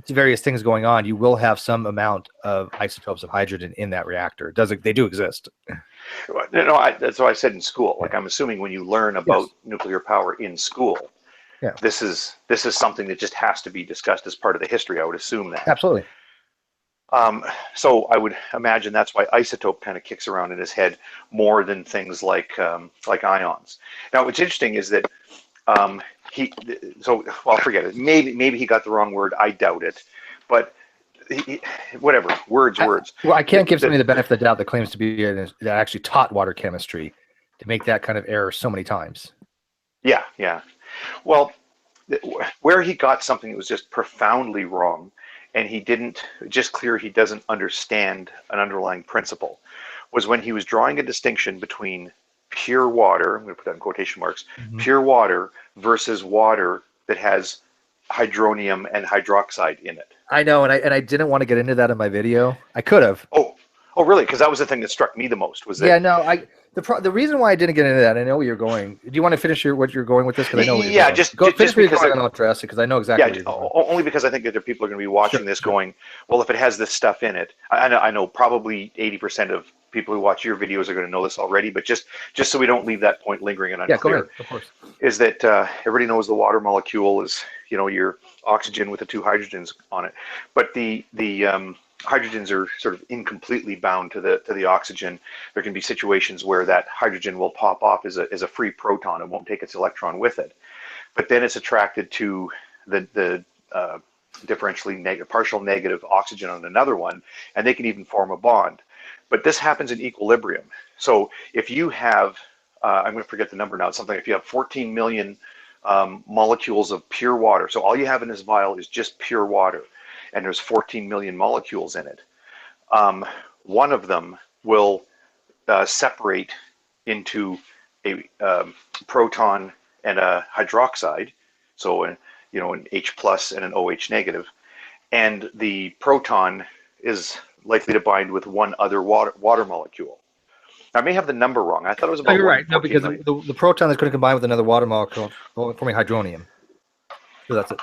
various things going on, you will have some amount of isotopes of hydrogen in that reactor. They do exist. No, that's what I said in school. Like, I'm assuming when you learn about nuclear power in school, this is something that just has to be discussed as part of the history. I would assume that. Absolutely. So I would imagine that's why isotope kind of kicks around in his head more than things like ions. Now, what's interesting is that forget it. Maybe he got the wrong word. I doubt it. But whatever, words. Well, I can't give The- somebody the benefit of the doubt that claims to be that actually taught water chemistry to make that kind of error so many times. yeah. Well, where he got something that was just profoundly wrong, and he didn't, just clear he doesn't understand an underlying principle, was when he was drawing a distinction between pure water, I'm going to put that in quotation marks, pure water versus water that has hydronium and hydroxide in it. I know, and I didn't want to get into that in my video. I could have. Oh, really? Because that was the thing that struck me the most. Was that? Yeah, no, the reason why I didn't get into that, I know where you're going. Do you want to finish what you're going with this? Because I know where you're Yeah, going. just Finish just where you're because going, and I'll address it because I know exactly where you're going. only because I think that there are people are going to be watching this going, well, if it has this stuff in it, I know probably 80% of people who watch your videos are going to know this already, but just so we don't leave that point lingering and unclear, Yeah, go ahead. Of course. is that everybody knows the water molecule is, your oxygen with the two hydrogens on it, but the hydrogens are sort of incompletely bound to the oxygen. There can be situations where that hydrogen will pop off as a free proton. It won't take its electron with it, but then it's attracted to the differentially partial negative oxygen on another one, and they can even form a bond. But this happens in equilibrium. So if you have, I'm going to forget the number now, it's something, if you have 14 million molecules of pure water, so all you have in this vial is just pure water, and there's 14 million molecules in it, one of them will separate into a proton and a hydroxide, so an H plus and an OH negative, and the proton is likely to bind with one other water molecule. I may have the number wrong. I thought it was about. No, you're right. No, 14 because million. the proton is going to combine with another water molecule, forming hydronium. So that's it.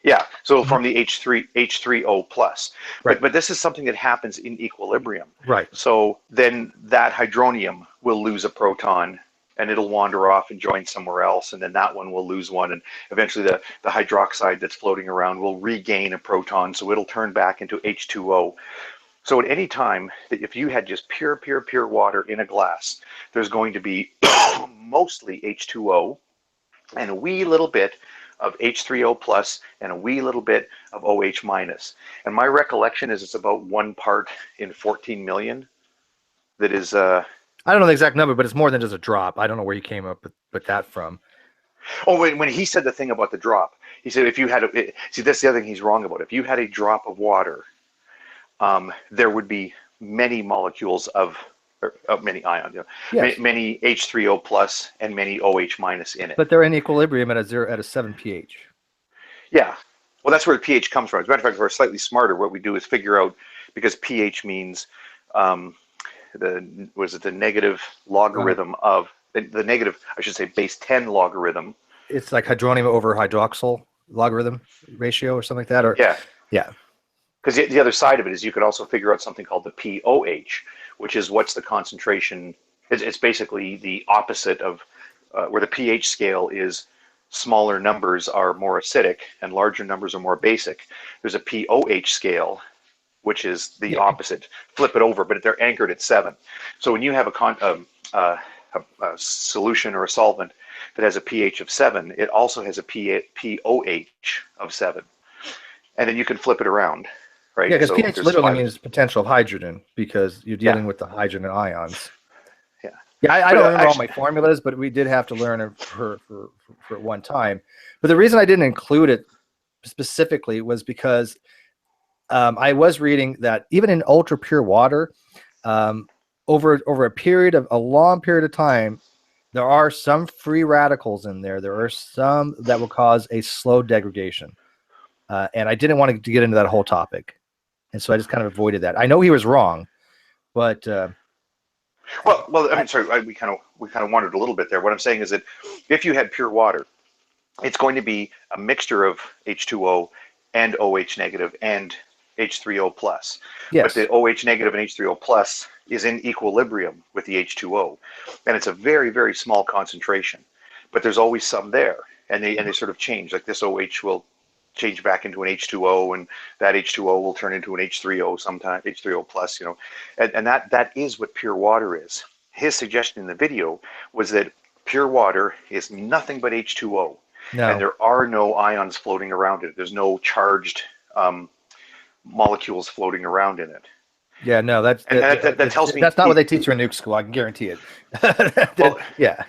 Yeah, so from the H3O plus. Right. But this is something that happens in equilibrium. Right. So then that hydronium will lose a proton and it'll wander off and join somewhere else, and then that one will lose one, and eventually the hydroxide that's floating around will regain a proton, so it'll turn back into H2O. So at any time that if you had just pure water in a glass, there's going to be mostly H2O and a wee little bit of H3O plus and a wee little bit of OH minus. And my recollection is it's about 1 part in 14 million that is... I don't know the exact number, but it's more than just a drop. I don't know where you came up with that from. Oh, when he said the thing about the drop, he said if you had... see, that's the other thing he's wrong about. If you had a drop of water, there would be many molecules of many ions, Yes. many H3O plus and many OH minus in it. But they're in equilibrium at a 7 pH. Yeah. Well, that's where the pH comes from. As a matter of fact, if we're slightly smarter, what we do is figure out, because pH means the negative logarithm of the negative, I should say, base 10 logarithm. It's like hydronium over hydroxyl logarithm ratio or something like that. Or yeah. Because the other side of it is you could also figure out something called the POH, which is what's the concentration. It's basically the opposite of where the pH scale is. Smaller numbers are more acidic and larger numbers are more basic. There's a POH scale, which is the opposite. Flip it over, but they're anchored at 7. So when you have a solution or a solvent that has a pH of 7, it also has a POH of 7. And then you can flip it around, right? Yeah, because So pH there's literally 5. means potential of hydrogen, because you're dealing with the hydrogen ions. Yeah. Yeah, I don't remember all my formulas, but we did have to learn it for one time. But the reason I didn't include it specifically was because I was reading that even in ultra pure water, over a long period of time, there are some free radicals in there. There are some that will cause a slow degradation, and I didn't want to get into that whole topic, and so I just kind of avoided that. I know he was wrong, but. Well, I'm sorry. We kind of wandered a little bit there. What I'm saying is that if you had pure water, it's going to be a mixture of H2O and OH negative and H3O plus. Yes. But the OH negative and H3O plus is in equilibrium with the H2O, and it's a very, very small concentration. But there's always some there, and they sort of change. Like this OH will change back into an H2O, and that H2O will turn into an H3O sometime, H3O plus, and that is what pure water is. His suggestion in the video was that pure water is nothing but H2O, and there are no ions floating around it. There's no charged molecules floating around in it. Yeah, no, And that tells me that's not what they teach you in nuke school. I can guarantee it. well, Yeah,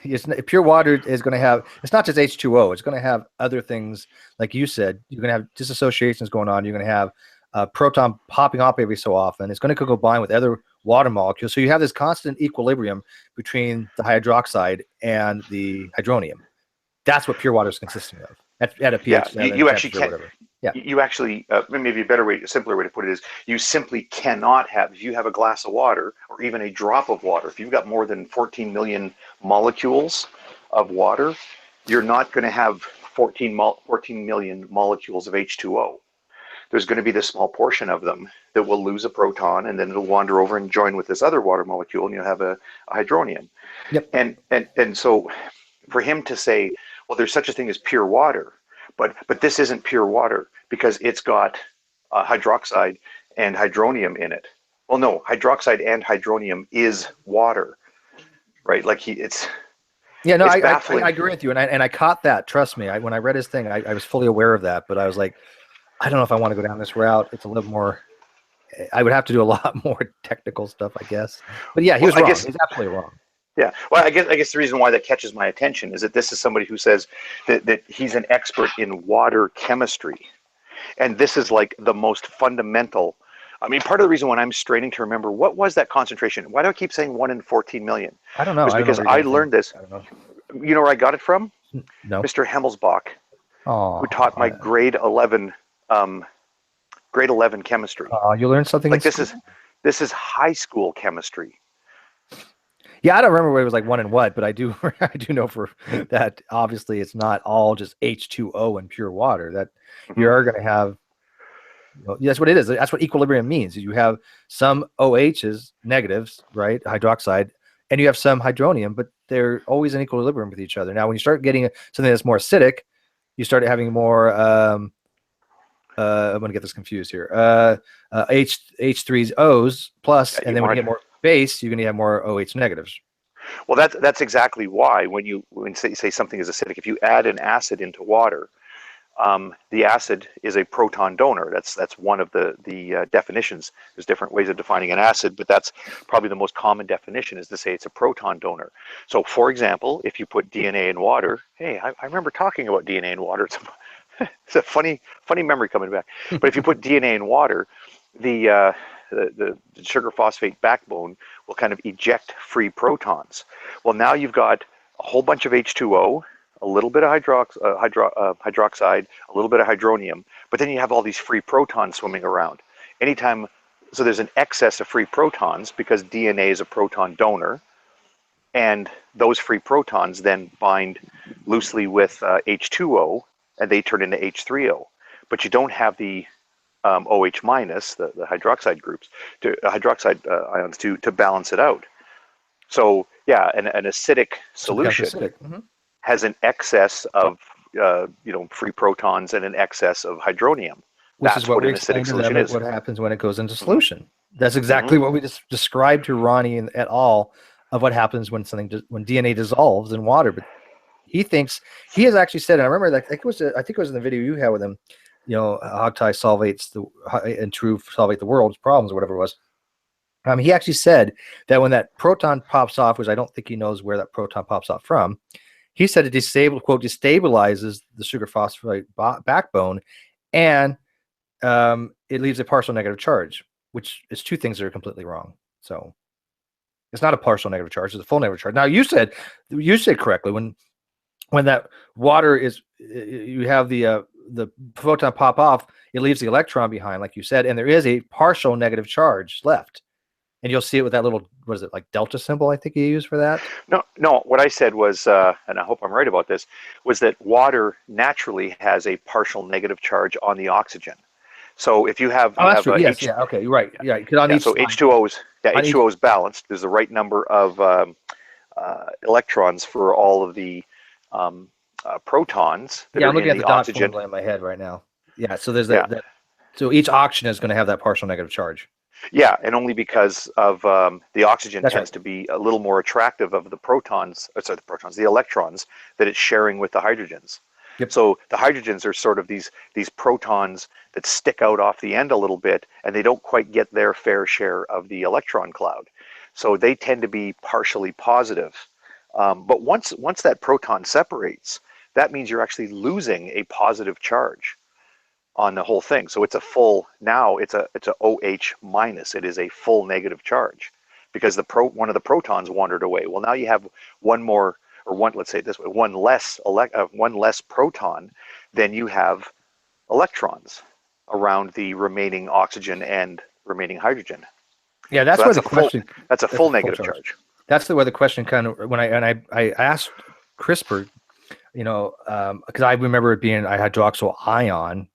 pure water is going to have. It's not just H2O. It's going to have other things, like you said. You're going to have disassociations going on. You're going to have proton popping up every so often. It's going to combine with other water molecules. So you have this constant equilibrium between the hydroxide and the hydronium. That's what pure water is consisting of at a yeah, pH you actually temperature or can't. whatever. Yeah. You actually, maybe a simpler way to put it is, you simply cannot have, if you have a glass of water or even a drop of water, if you've got more than 14 million molecules of water, you're not going to have 14 million molecules of H2O. There's going to be this small portion of them that will lose a proton, and then it'll wander over and join with this other water molecule, and you'll have a hydronium. Yep. And so for him to say, well, there's such a thing as pure water, but this isn't pure water because it's got hydroxide and hydronium in it. Well, no, hydroxide and hydronium is water, right? Like it's baffling. I agree with you, and I caught that. Trust me, when I read his thing, I was fully aware of that, but I was like, I don't know if I want to go down this route. It's a little more. I would have to do a lot more technical stuff, I guess. But yeah, he was wrong. He's absolutely wrong. Yeah, well, I guess the reason why that catches my attention is that this is somebody who says that he's an expert in water chemistry, and this is like the most fundamental. I mean, part of the reason when I'm straining to remember what was that concentration. Why do I keep saying 1 in 14 million? I don't know. It's because I learned this. I don't know. You know where I got it from? No. Mr. Hemmelsbach, who taught my grade 11 chemistry. You learned something. Like this is high school chemistry. Yeah, I don't remember what it was like one and what, but I do know for that. Obviously, it's not all just H2O and pure water. That you are going to have. That's what it is. That's what equilibrium means. You have some OHs, negatives, right, hydroxide, and you have some hydronium, but they're always in equilibrium with each other. Now, when you start getting something that's more acidic, you start having more. I'm going to get this confused here. H3's O's plus, and then when you get more base, you're going to have more OH negatives. Well, that's exactly why when say something is acidic, if you add an acid into water, the acid is a proton donor. That's one of the definitions. There's different ways of defining an acid, but that's probably the most common definition, is to say it's a proton donor. So, for example, if you put DNA in water, hey, I remember talking about DNA in water. It's a funny memory coming back. But if you put DNA in water, the sugar phosphate backbone will kind of eject free protons. Well, now you've got a whole bunch of H2O, a little bit of hydroxide, a little bit of hydronium, but then you have all these free protons swimming around. So there's an excess of free protons because DNA is a proton donor, and those free protons then bind loosely with H2O, and they turn into H3O. But you don't have the OH minus, the hydroxide groups, hydroxide ions to balance it out. So yeah, an acidic solution has an excess of free protons and an excess of hydronium. Which is what an acidic solution is. What happens when it goes into solution? That's exactly what we just described to Ronnie et al. Of what happens when DNA dissolves in water. But he has actually said, and I remember that I think it was in the video you had with him. Hogtie solvates and true solvate the world's problems or whatever it was. He actually said that when that proton pops off, which I don't think he knows where that proton pops off from, he said it destabilizes the sugar phosphate backbone, and it leaves a partial negative charge, which is two things that are completely wrong. So it's not a partial negative charge; it's a full negative charge. Now you said correctly when that water is, you have the photon pop off, it leaves the electron behind, like you said, and there is a partial negative charge left. And you'll see it with that little, what is it, like delta symbol, I think you use for that? No, what I said was, and I hope I'm right about this, was that water naturally has a partial negative charge on the oxygen. So if you have... that's true. Yes, okay, you're right. Yeah, so H2O is balanced. There's the right number of electrons for all of the protons that are I'm looking in at the oxygen. Dot in my head right now. Yeah, so there's that. So each oxygen is going to have that partial negative charge. Yeah, and only because of the oxygen tends to be a little more attractive of the electrons that it's sharing with the hydrogens. Yep. So the hydrogens are sort of these protons that stick out off the end a little bit, and they don't quite get their fair share of the electron cloud. So they tend to be partially positive. But once that proton separates, that means you're actually losing a positive charge on the whole thing. So it's a full, now it's a OH minus. It is a full negative charge because one of the protons wandered away. Well, now you have one more, or one, let's say it this way, one less proton, then you have electrons around the remaining oxygen and remaining hydrogen. Yeah, that's So where the question. that's a full negative charge. That's where the question kind of, when I asked CRISPR, because I remember it being a hydroxyl ion,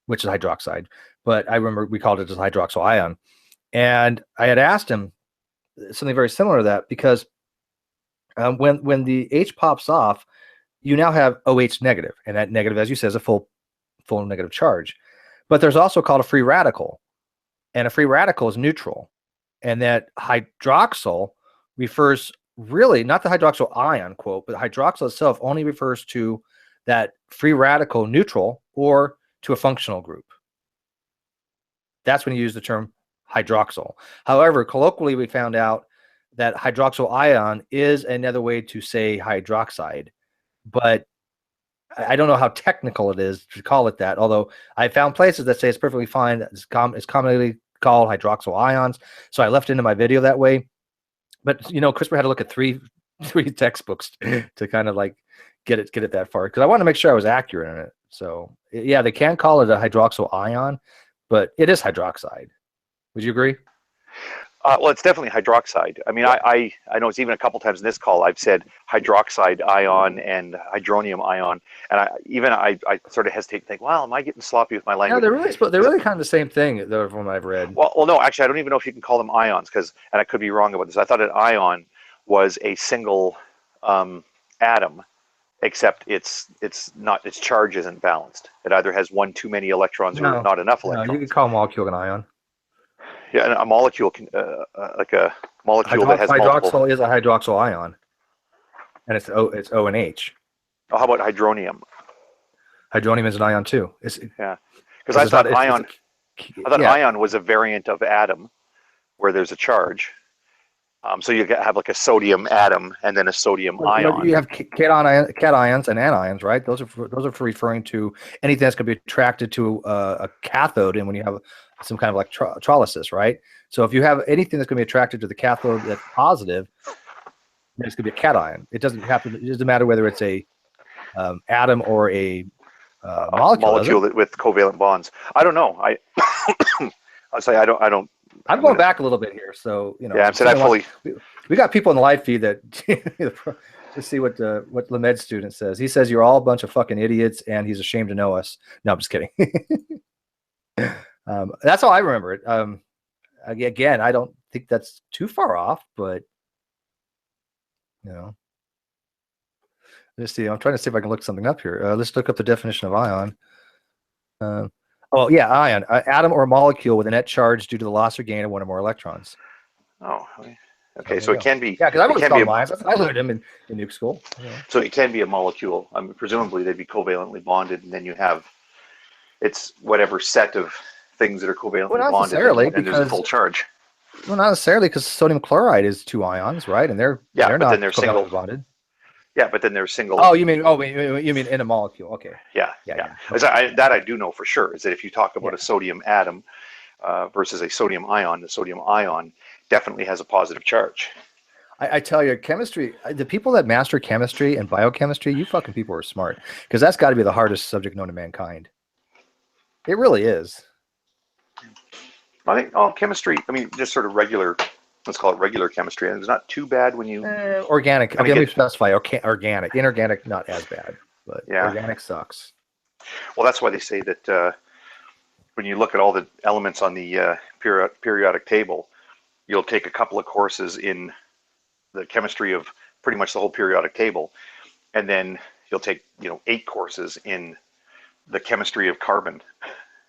which is hydroxide, but I remember we called it just hydroxyl ion. And I had asked him something very similar to that, because when the H pops off, you now have OH negative, and that negative, as you said, is a full negative charge. But there's also called a free radical, and a free radical is neutral. And that hydroxyl refers really not the hydroxyl ion, quote, but hydroxyl itself only refers to that free radical neutral or to a functional group. That's when you use the term hydroxyl. However, colloquially, we found out that hydroxyl ion is another way to say hydroxide, but I don't know how technical it is to call it that, although I found places that say it's perfectly fine. It's commonly called hydroxyl ions. So I left it into my video that way. But, CRISPR had to look at three textbooks to kind of like get it that far, because I wanted to make sure I was accurate in it. So yeah, they can call it a hydroxyl ion, but it is hydroxide. Would you agree? Well, it's definitely hydroxide. I mean, I know it's even a couple times in this call I've said hydroxide ion and hydronium ion, and I sort of hesitate to think, well, am I getting sloppy with my language? No, they're really kind of the same thing, though, from what I've read. Well, no, actually, I don't even know if you can call them ions, and I could be wrong about this. I thought an ion was a single atom, except its charge isn't balanced. It either has one too many electrons or not enough electrons. No, you could call a molecule an ion. Yeah, and a molecule can like a molecule that has multiple. Hydroxyl is a hydroxyl ion, and it's O and H. Oh, how about hydronium? Hydronium is an ion too. Yeah, because I thought ion was a variant of atom, where there's a charge. So you have like a sodium atom and then a sodium ion. You have cations and anions, right? Those are for referring to anything that's going to be attracted to a cathode, and when you have some kind of electrolysis, right? So if you have anything that's going to be attracted to the cathode that's positive, then it's going to be a cation. It doesn't matter whether it's a atom or a molecule with covalent bonds. I don't know. I'll say I don't. I'm going back a little bit here, so Yeah, we got people in the live feed that to see what the med student says. He says you're all a bunch of fucking idiots, and he's ashamed to know us. No, I'm just kidding. That's how I remember it. Again, I don't think that's too far off, but let's see. I'm trying to see if I can look something up here. Let's look up the definition of ion. Oh yeah, ion, atom or molecule with a net charge due to the loss or gain of one or more electrons. Oh, okay. So it can be. Yeah, because I was called ions. I learned them in nuke school. Yeah. So it can be a molecule. Presumably they'd be covalently bonded, and then you have it's whatever set of things that are covalently bonded, and there's a full charge. Well, not necessarily, because sodium chloride is two ions, right? And they're not then they're single bonded. Yeah, but then they're single. Oh, you mean in a molecule? Okay. Yeah. That I do know for sure is that if you talk about a sodium atom versus a sodium ion, the sodium ion definitely has a positive charge. I tell you, chemistry, the people that master chemistry and biochemistry, you fucking people are smart, because that's got to be the hardest subject known to mankind. It really is. I think chemistry, just sort of regular, let's call it regular chemistry, and it's not too bad when you... Organic. Let me specify, organic. Inorganic, not as bad, but organic sucks. Well, that's why they say that when you look at all the elements on the periodic table, you'll take a couple of courses in the chemistry of pretty much the whole periodic table, and then you'll take 8 courses in the chemistry of carbon.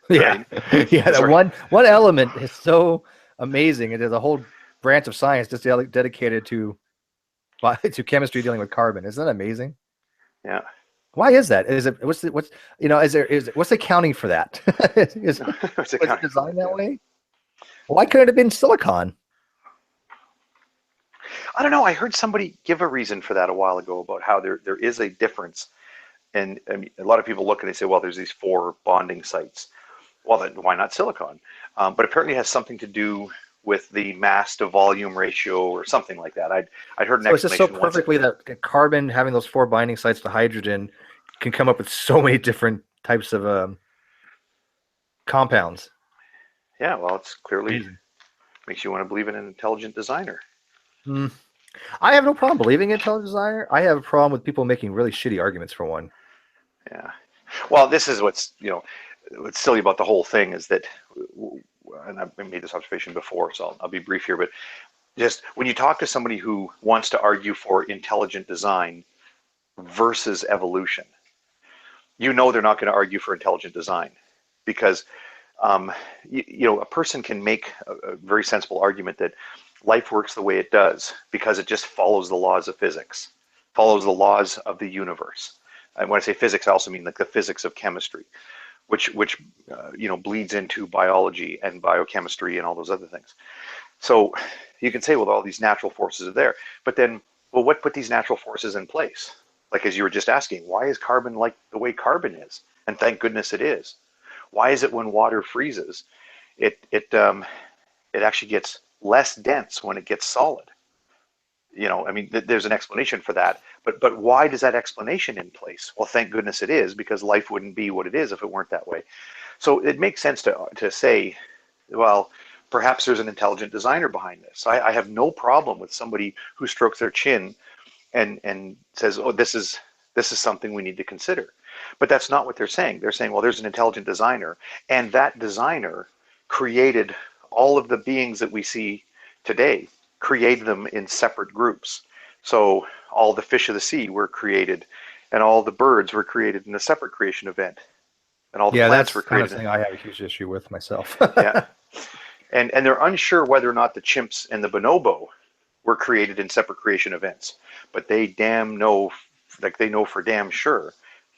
Yeah, right? Yeah. That one element is so amazing. It is a whole branch of science just dedicated to chemistry dealing with carbon. Isn't that amazing? Yeah. Why is that? Is it what's what's accounting for that? Was it designed that way? Why couldn't it have been silicon? I don't know. I heard somebody give a reason for that a while ago about how there is a difference. And I mean, a lot of people look and they say, well, there's these 4 bonding sites. Well, then why not silicon? But apparently it has something to do with the mass to volume ratio or something like that. I'd heard an So it's just so explanation once. perfectly that carbon having those 4 binding sites to hydrogen can come up with so many different types of compounds. Yeah, well, it's clearly Amazing. makes you want to believe in an intelligent designer. Mm. I have no problem believing in intelligent designer. I have a problem with people making really shitty arguments for one. Yeah. Well, this is what's silly about the whole thing is that, and I've made this observation before, so I'll be brief here, but just when you talk to somebody who wants to argue for intelligent design versus evolution, you know they're not going to argue for intelligent design because a person can make a very sensible argument that life works the way it does because it just follows the laws of physics, follows the laws of the universe. And when I say physics, I also mean like the physics of chemistry, which bleeds into biology and biochemistry and all those other things. So you can say, well, all these natural forces are there, but then, well, what put these natural forces in place? Like as you were just asking, why is carbon like the way carbon is? And thank goodness it is. Why is it when water freezes, it actually gets less dense when it gets solid? I mean, there's an explanation for that, but why does that explanation in place? Well, thank goodness it is, because life wouldn't be what it is if it weren't that way. So it makes sense to say, well, perhaps there's an intelligent designer behind this. I have no problem with somebody who strokes their chin and says, oh, this is something we need to consider. But that's not what they're saying. They're saying, well, there's an intelligent designer, and that designer created all of the beings that we see today, created them in separate groups. So all the fish of the sea were created, and all the birds were created in a separate creation event, and all the Yeah, plants that's were the kind of created. thing I have a huge issue with myself. Yeah, and they're unsure whether or not the chimps and the bonobo were created in separate creation events, but they damn know, like they know for damn sure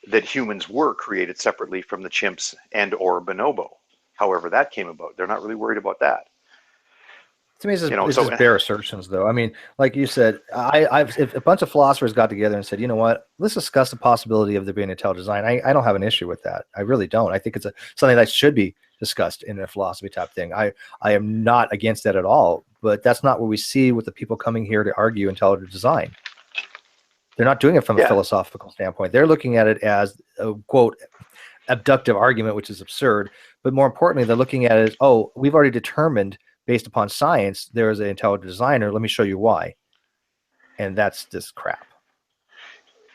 that humans were created separately from the chimps and or bonobo. However that came about, they're not really worried about that. To me, it's So just bare assertions, though. I mean, like you said, if a bunch of philosophers got together and said, you know what, let's discuss the possibility of there being intelligent design, I don't have an issue with that. I really don't. I think it's something that should be discussed in a philosophy type thing. I am not against that at all, but that's not what we see with the people coming here to argue intelligent design. They're not doing it from a philosophical standpoint. They're looking at it as a, quote, abductive argument, which is absurd. But more importantly, they're looking at it as, oh, we've already determined based upon science, there is an intelligent designer. Let me show you why. And that's just crap.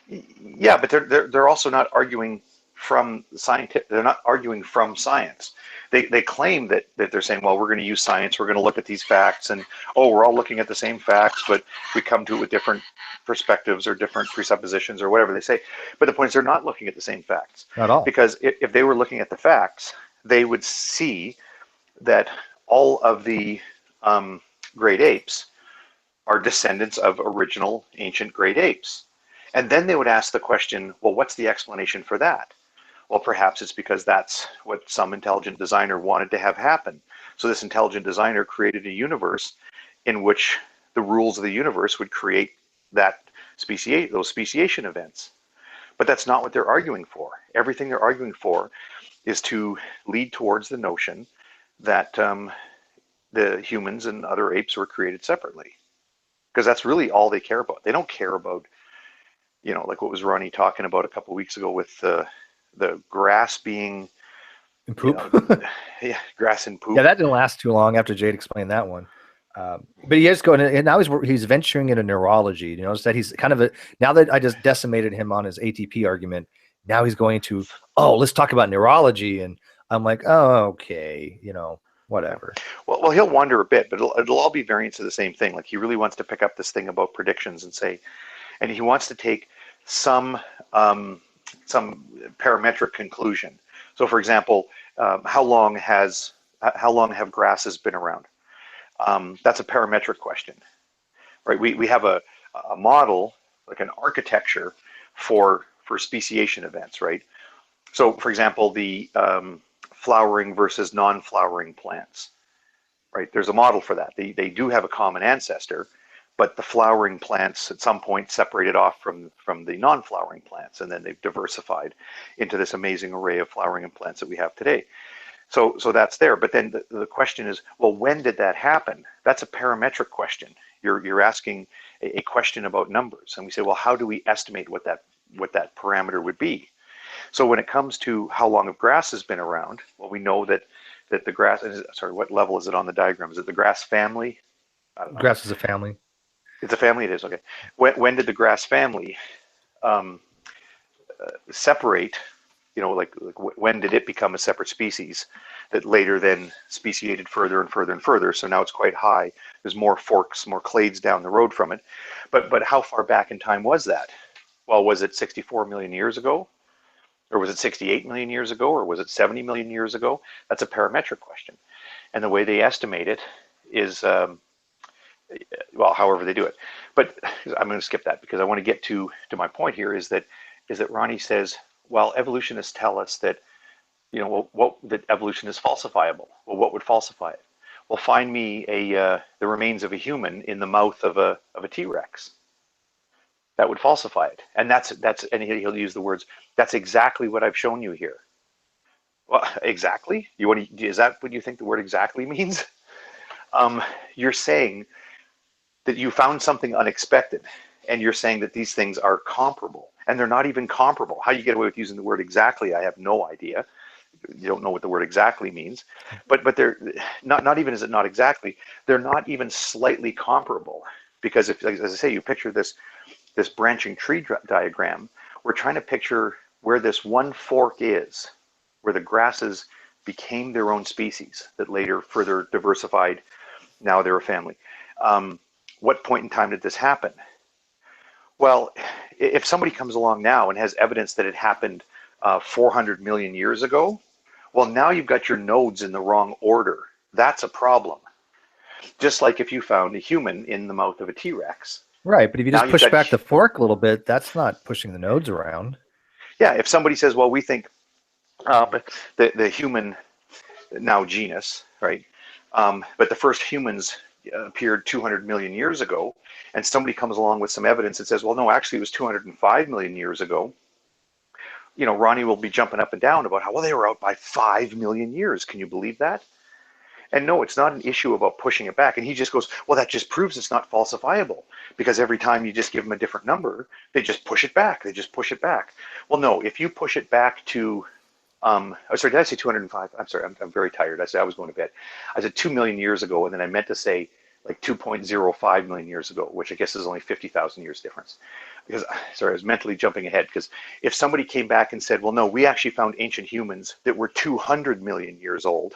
Yeah, but they're also not arguing from scientific. They're not arguing from science. They claim that they're saying, well, we're going to use science. We're going to look at these facts, and oh, we're all looking at the same facts, but we come to it with different perspectives or different presuppositions or whatever they say. But the point is, they're not looking at the same facts. Not at all. Because if they were looking at the facts, they would see that all of the great apes are descendants of original ancient great apes. And then they would ask the question, well, what's the explanation for that? Well, perhaps it's because that's what some intelligent designer wanted to have happen. So this intelligent designer created a universe in which the rules of the universe would create that those speciation events. But that's not what they're arguing for. Everything they're arguing for is to lead towards the notion that the humans and other apes were created separately. Because that's really all they care about. They don't care about, like what was Ronnie talking about a couple of weeks ago with the grass being And poop. Yeah, grass and poop. Yeah, that didn't last too long after Jade explained that one. But he is going, and now he's venturing into neurology. You notice that he's kind of now that I just decimated him on his ATP argument. Now he's going to, let's talk about neurology, and I'm like, oh, okay, whatever. Well, he'll wander a bit, but it'll all be variants of the same thing. Like he really wants to pick up this thing about predictions and say, and he wants to take some parametric conclusion. So, for example, how long have grasses been around? That's a parametric question, right? We have a model, like an architecture for for speciation events, right? So, for example, the flowering versus non-flowering plants, right? There's a model for that. They do have a common ancestor, but the flowering plants at some point separated off from the non-flowering plants, and then they've diversified into this amazing array of flowering plants that we have today. So that's there. But then the question is, well, when did that happen? That's a parametric question. You're asking a question about numbers, and we say, well, how do we estimate what that parameter would be? So when it comes to how long of grass has been around, well, we know that the grass. Sorry, what level is it on the diagram? Is it the grass family? I don't know. Grass is a family. It's a family. It is, okay. When did the grass family separate? Like when did it become a separate species that later then speciated further and further and further? So now it's quite high. There's more forks, more clades down the road from it. But how far back in time was that? Well, was it 64 million years ago? Or was it 68 million years ago? Or was it 70 million years ago? That's a parametric question. And the way they estimate it is, well, however they do it. But I'm going to skip that because I want to get to my point here is that Ronnie says, well, evolutionists tell us that, that evolution is falsifiable. Well, what would falsify it? Well, find me the remains of a human in the mouth of a T-Rex. That would falsify it. And and he'll use the words, that's exactly what I've shown you here. Well, exactly? Is that what you think the word exactly means? You're saying that you found something unexpected, and you're saying that these things are comparable, and they're not even comparable. How you get away with using the word exactly, I have no idea. You don't know what the word exactly means, but they're not even is it not exactly, they're not even slightly comparable, because if, as I say, you picture this branching tree diagram, we're trying to picture where this one fork is, where the grasses became their own species that later further diversified. Now they're a family. What point in time did this happen? Well, if somebody comes along now and has evidence that it happened 400 million years ago, well, now you've got your nodes in the wrong order. That's a problem. Just like if you found a human in the mouth of a T-Rex. Right, but if you just push back the fork a little bit, that's not pushing the nodes around. Yeah, if somebody says, well, we think the human, now genus, right? But the first humans appeared 200 million years ago, and somebody comes along with some evidence that says, well, no, actually it was 205 million years ago. Ronnie will be jumping up and down about how, well, they were out by 5 million years. Can you believe that? And no, it's not an issue about pushing it back. And he just goes, well, that just proves it's not falsifiable, because every time you just give them a different number, they just push it back. They just push it back. Well, no, if you push it back to, oh, sorry, did I say 205? I'm sorry, I'm very tired. I said I was going to bed. I said 2 million years ago, and then I meant to say like 2.05 million years ago, which I guess is only 50,000 years difference. Because, sorry, I was mentally jumping ahead, because if somebody came back and said, well, no, we actually found ancient humans that were 200 million years old,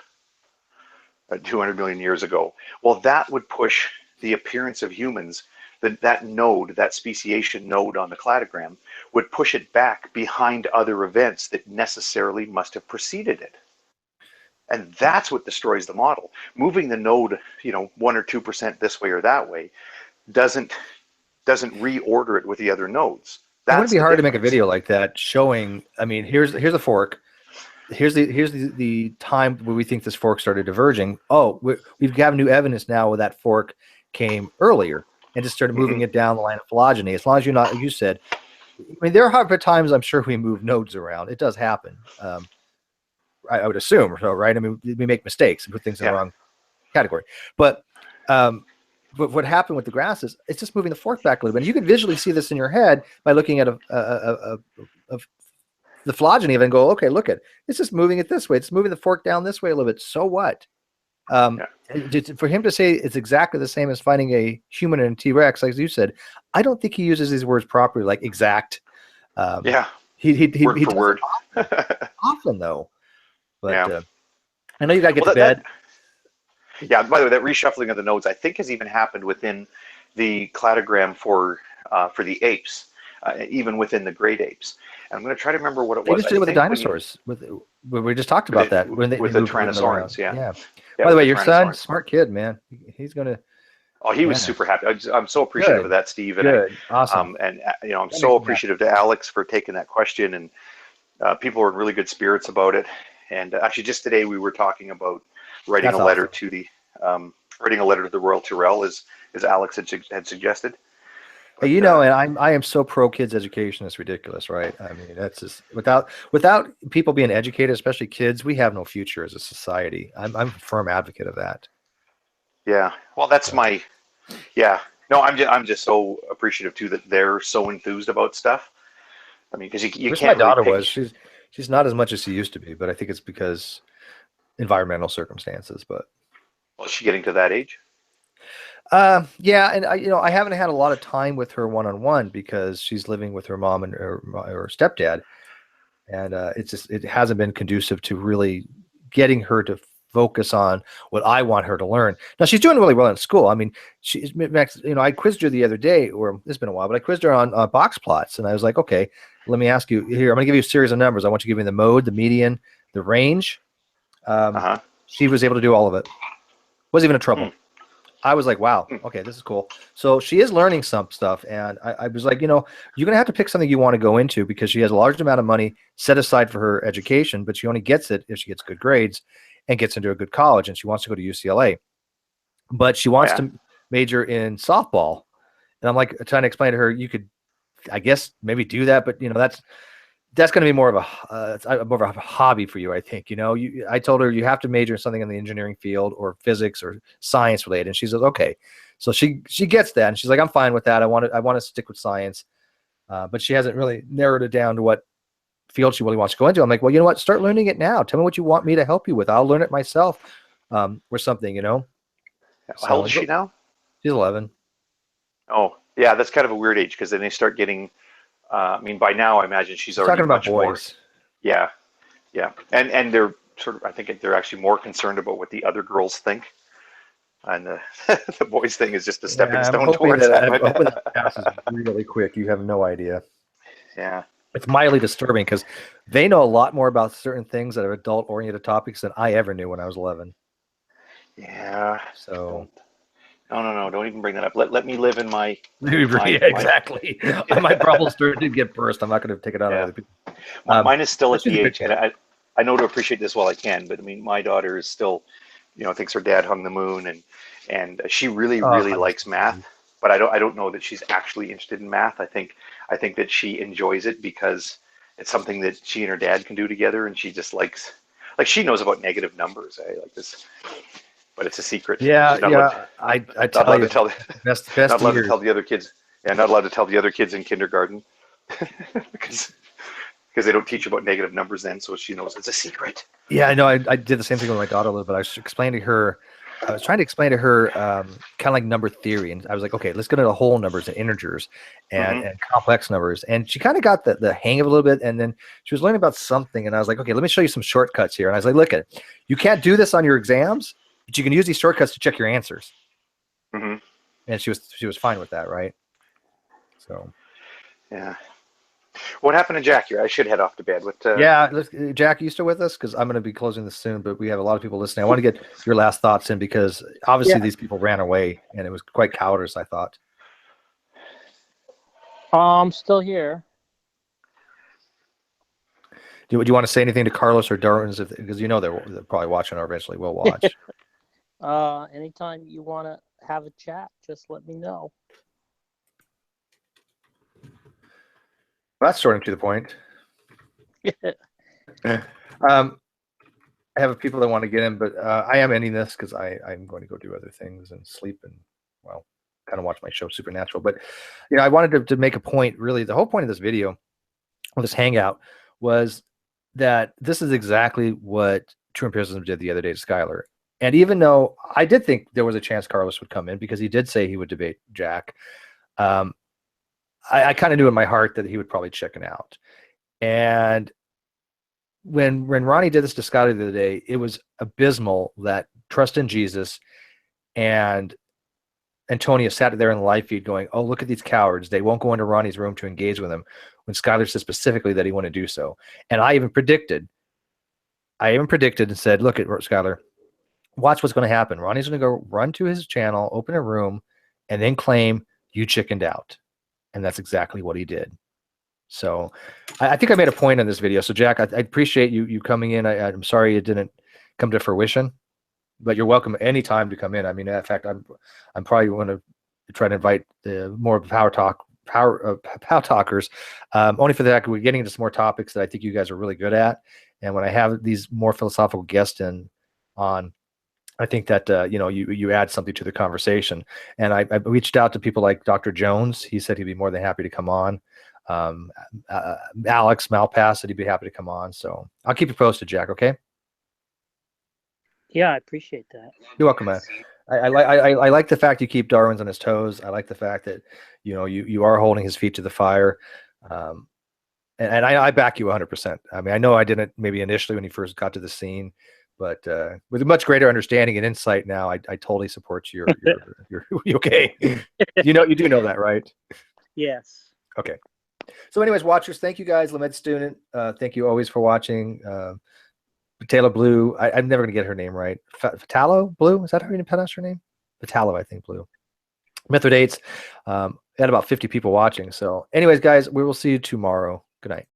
200 million years ago, well, that would push the appearance of humans, that node, that speciation node on the cladogram, would push it back behind other events that necessarily must have preceded it. And that's what destroys the model. Moving the node, 1 or 2% this way or that way, doesn't reorder it with the other nodes. It wouldn't be hard to make a video like that showing, I mean, here's a fork. Here's the time where we think this fork started diverging. Oh, we've got new evidence now where that fork came earlier and just started moving it down the line of phylogeny. As long as you said, I mean, there are times I'm sure we move nodes around. It does happen. I would assume, so, right? I mean, we make mistakes and put things in the wrong category. But what happened with the grass is it's just moving the fork back a little bit. And you can visually see this in your head by looking at the phylogeny of it and go, okay, look at it's just moving it this way. It's moving the fork down this way a little bit. So what? For him to say it's exactly the same as finding a human and a T-Rex, like you said, I don't think he uses these words properly, like exact. He word for word. Often though. But I know you got to get to bed. By the way, that reshuffling of the nodes, I think, has even happened within the cladogram for the apes, even within the great apes. And I'm going to try to remember what it was. They just did it with the dinosaurs. We just talked about that. With the Tyrannosaurans, yeah. By the way, your son, smart kid, man. He's going to Oh, he was Yeah. super happy. I'm so appreciative of Good. that, Steve. Good. Awesome. And I'm That so makes me happy. appreciative to Alex for taking that question. And people were in really good spirits about it. And actually, just today we were talking about writing a That's letter awesome. to the writing a letter to the Royal Tyrrell, as Alex had suggested. Hey, But and I am so pro kids education. It's ridiculous, right? I mean, that's just without people being educated, especially kids, we have no future as a society. I'm a firm advocate of that. yeah, well, that's So, my yeah. No, I'm just so appreciative too that they're so enthused about stuff. I mean, because you wish my can't really daughter pick. was. She's not as much as she used to be, but I think it's because environmental circumstances. But Well, is she getting to that age? yeah, and I haven't had a lot of time with her one on one because she's living with her mom and her stepdad, and it hasn't been conducive to really getting her to focus on what I want her to learn. Now she's doing really well in school. I mean, she's Max. I quizzed her the other day, or it's been a while, but I quizzed her on box plots, and I was like, okay, let me ask you here. I'm going to give you a series of numbers. I want you to give me the mode, the median, the range. Uh Um, huh. she was able to do all of it. Wasn't even in Hmm. trouble. I was like, wow, Hmm. okay, this is cool. So she is learning some stuff. And I was like, you're going to have to pick something you want to go into because she has a large amount of money set aside for her education, but she only gets it if she gets good grades and gets into a good college. And she wants to go to UCLA, but she Oh wants yeah. to major in softball. And I'm like trying to explain to her, you could, I guess, maybe do that, but that's going to be more of a hobby for you, I think. I told her you have to major in something in the engineering field or physics or science related, and she says okay. So she gets that, and she's like, I'm fine with that. I want to stick with science, but she hasn't really narrowed it down to what field she really wants to go into. I'm like, well, you know what? Start learning it now. Tell me what you want me to help you with. I'll learn it myself, or something. How So old is she now? she's 11. Oh, yeah, that's kind of a weird age because then they start getting. I mean, by now I imagine she's We're already talking about much more. boys. Yeah, yeah, and they're sort of. I think they're actually more concerned about what the other girls think, and the the boys thing is just a stepping Yeah, stone towards that. I'm hoping that But passes really quick. You have no idea. yeah, It's mildly disturbing because they know a lot more about certain things that are adult-oriented topics than I ever knew when I was 11. yeah. So, Don't. No, no, no! Don't even bring that up. Let me live in my yeah, my. exactly. My bubble started to get burst. I'm not going to take it out on Yeah, other people. Um, mine is still but at she's the a good age, and kid. I know to appreciate this while I can. But I mean, my daughter is still, thinks her dad hung the moon, and she really Oh, really that's likes math. crazy. But I don't know that she's actually interested in math. I think that she enjoys it because it's something that she and her dad can do together, and she just likes, like, she knows about negative numbers, like this, but it's a secret. Yeah, She's not allowed, yeah. I not tell allowed to you, tell, best not allowed to years. tell the other kids. Yeah, not allowed to tell the other kids in kindergarten because they don't teach about negative numbers then, so she knows it's a secret. Yeah, I know. I did the same thing with my daughter a little bit. I was trying to explain to her kind of like number theory. And I was like, okay, let's get into whole numbers and integers and, Hmm. and complex numbers. And she kind of got the hang of it a little bit. And then she was learning about something. And I was like, okay, let me show you some shortcuts here. And I was like, look at it. You can't do this on your exams, but you can use these shortcuts to check your answers. Hmm. And she was fine with that, right? So Yeah. What happened to Jack here? I should head off to bed. What? yeah, Jack, you still with us? Because I'm going to be closing this soon, but we have a lot of people listening. I want to get your last thoughts in because obviously Yeah. these people ran away and it was quite cowardice, I thought. I'm still here. Do you want to say anything to Carlos or Darwin's? Because they're probably watching or eventually will watch. Anytime you want to have a chat, just let me know. That's sort of to the point. I have people that want to get in, but I am ending this because I'm going to go do other things and sleep and, well, kind of watch my show Supernatural. But, I wanted to make a point, really. The whole point of this video, of this hangout, was that this is exactly what True Empiricism did the other day to Skylar. And even though I did think there was a chance Carlos would come in because he did say he would debate Jack, I kind of knew in my heart that he would probably chicken out. And when Ronnie did this to Scotty the other day, it was abysmal that Trust in Jesus and Antonia sat there in the live feed going, oh, look at these cowards. They won't go into Ronnie's room to engage with him when Skylar said specifically that he wanted to do so. And I even predicted and said, look at Skylar, watch what's going to happen. Ronnie's going to go run to his channel, open a room, and then claim you chickened out. And that's exactly what he did. So I think I made a point on this video. So Jack, I appreciate you coming in. I'm sorry it didn't come to fruition, but you're welcome anytime to come in. I mean, in fact, I'm probably going to try to invite the more power talkers, only for the fact we're getting into some more topics that I think you guys are really good at. And when I have these more philosophical guests on, I think that you add something to the conversation. And I reached out to people like Dr. Jones. He said he'd be more than happy to come on. Alex Malpass said he'd be happy to come on. So I'll keep you posted, Jack. Okay. Yeah, I appreciate that. You're welcome, man. I like the fact you keep Darwin's on his toes. I like the fact that you are holding his feet to the fire. And I back you 100%. I mean, I know I didn't maybe initially when you first got to the scene, but with a much greater understanding and insight now, I totally support you. You okay? You do know that, right? Yes. Okay. So anyways, watchers, thank you guys. Lamed student, thank you always for watching. Taylor Blue, I'm never going to get her name right. Fatalo Blue, is that how you pronounce her name? Fatalo, I think, Blue. Mithridates, had about 50 people watching. So anyways, guys, we will see you tomorrow. Good night.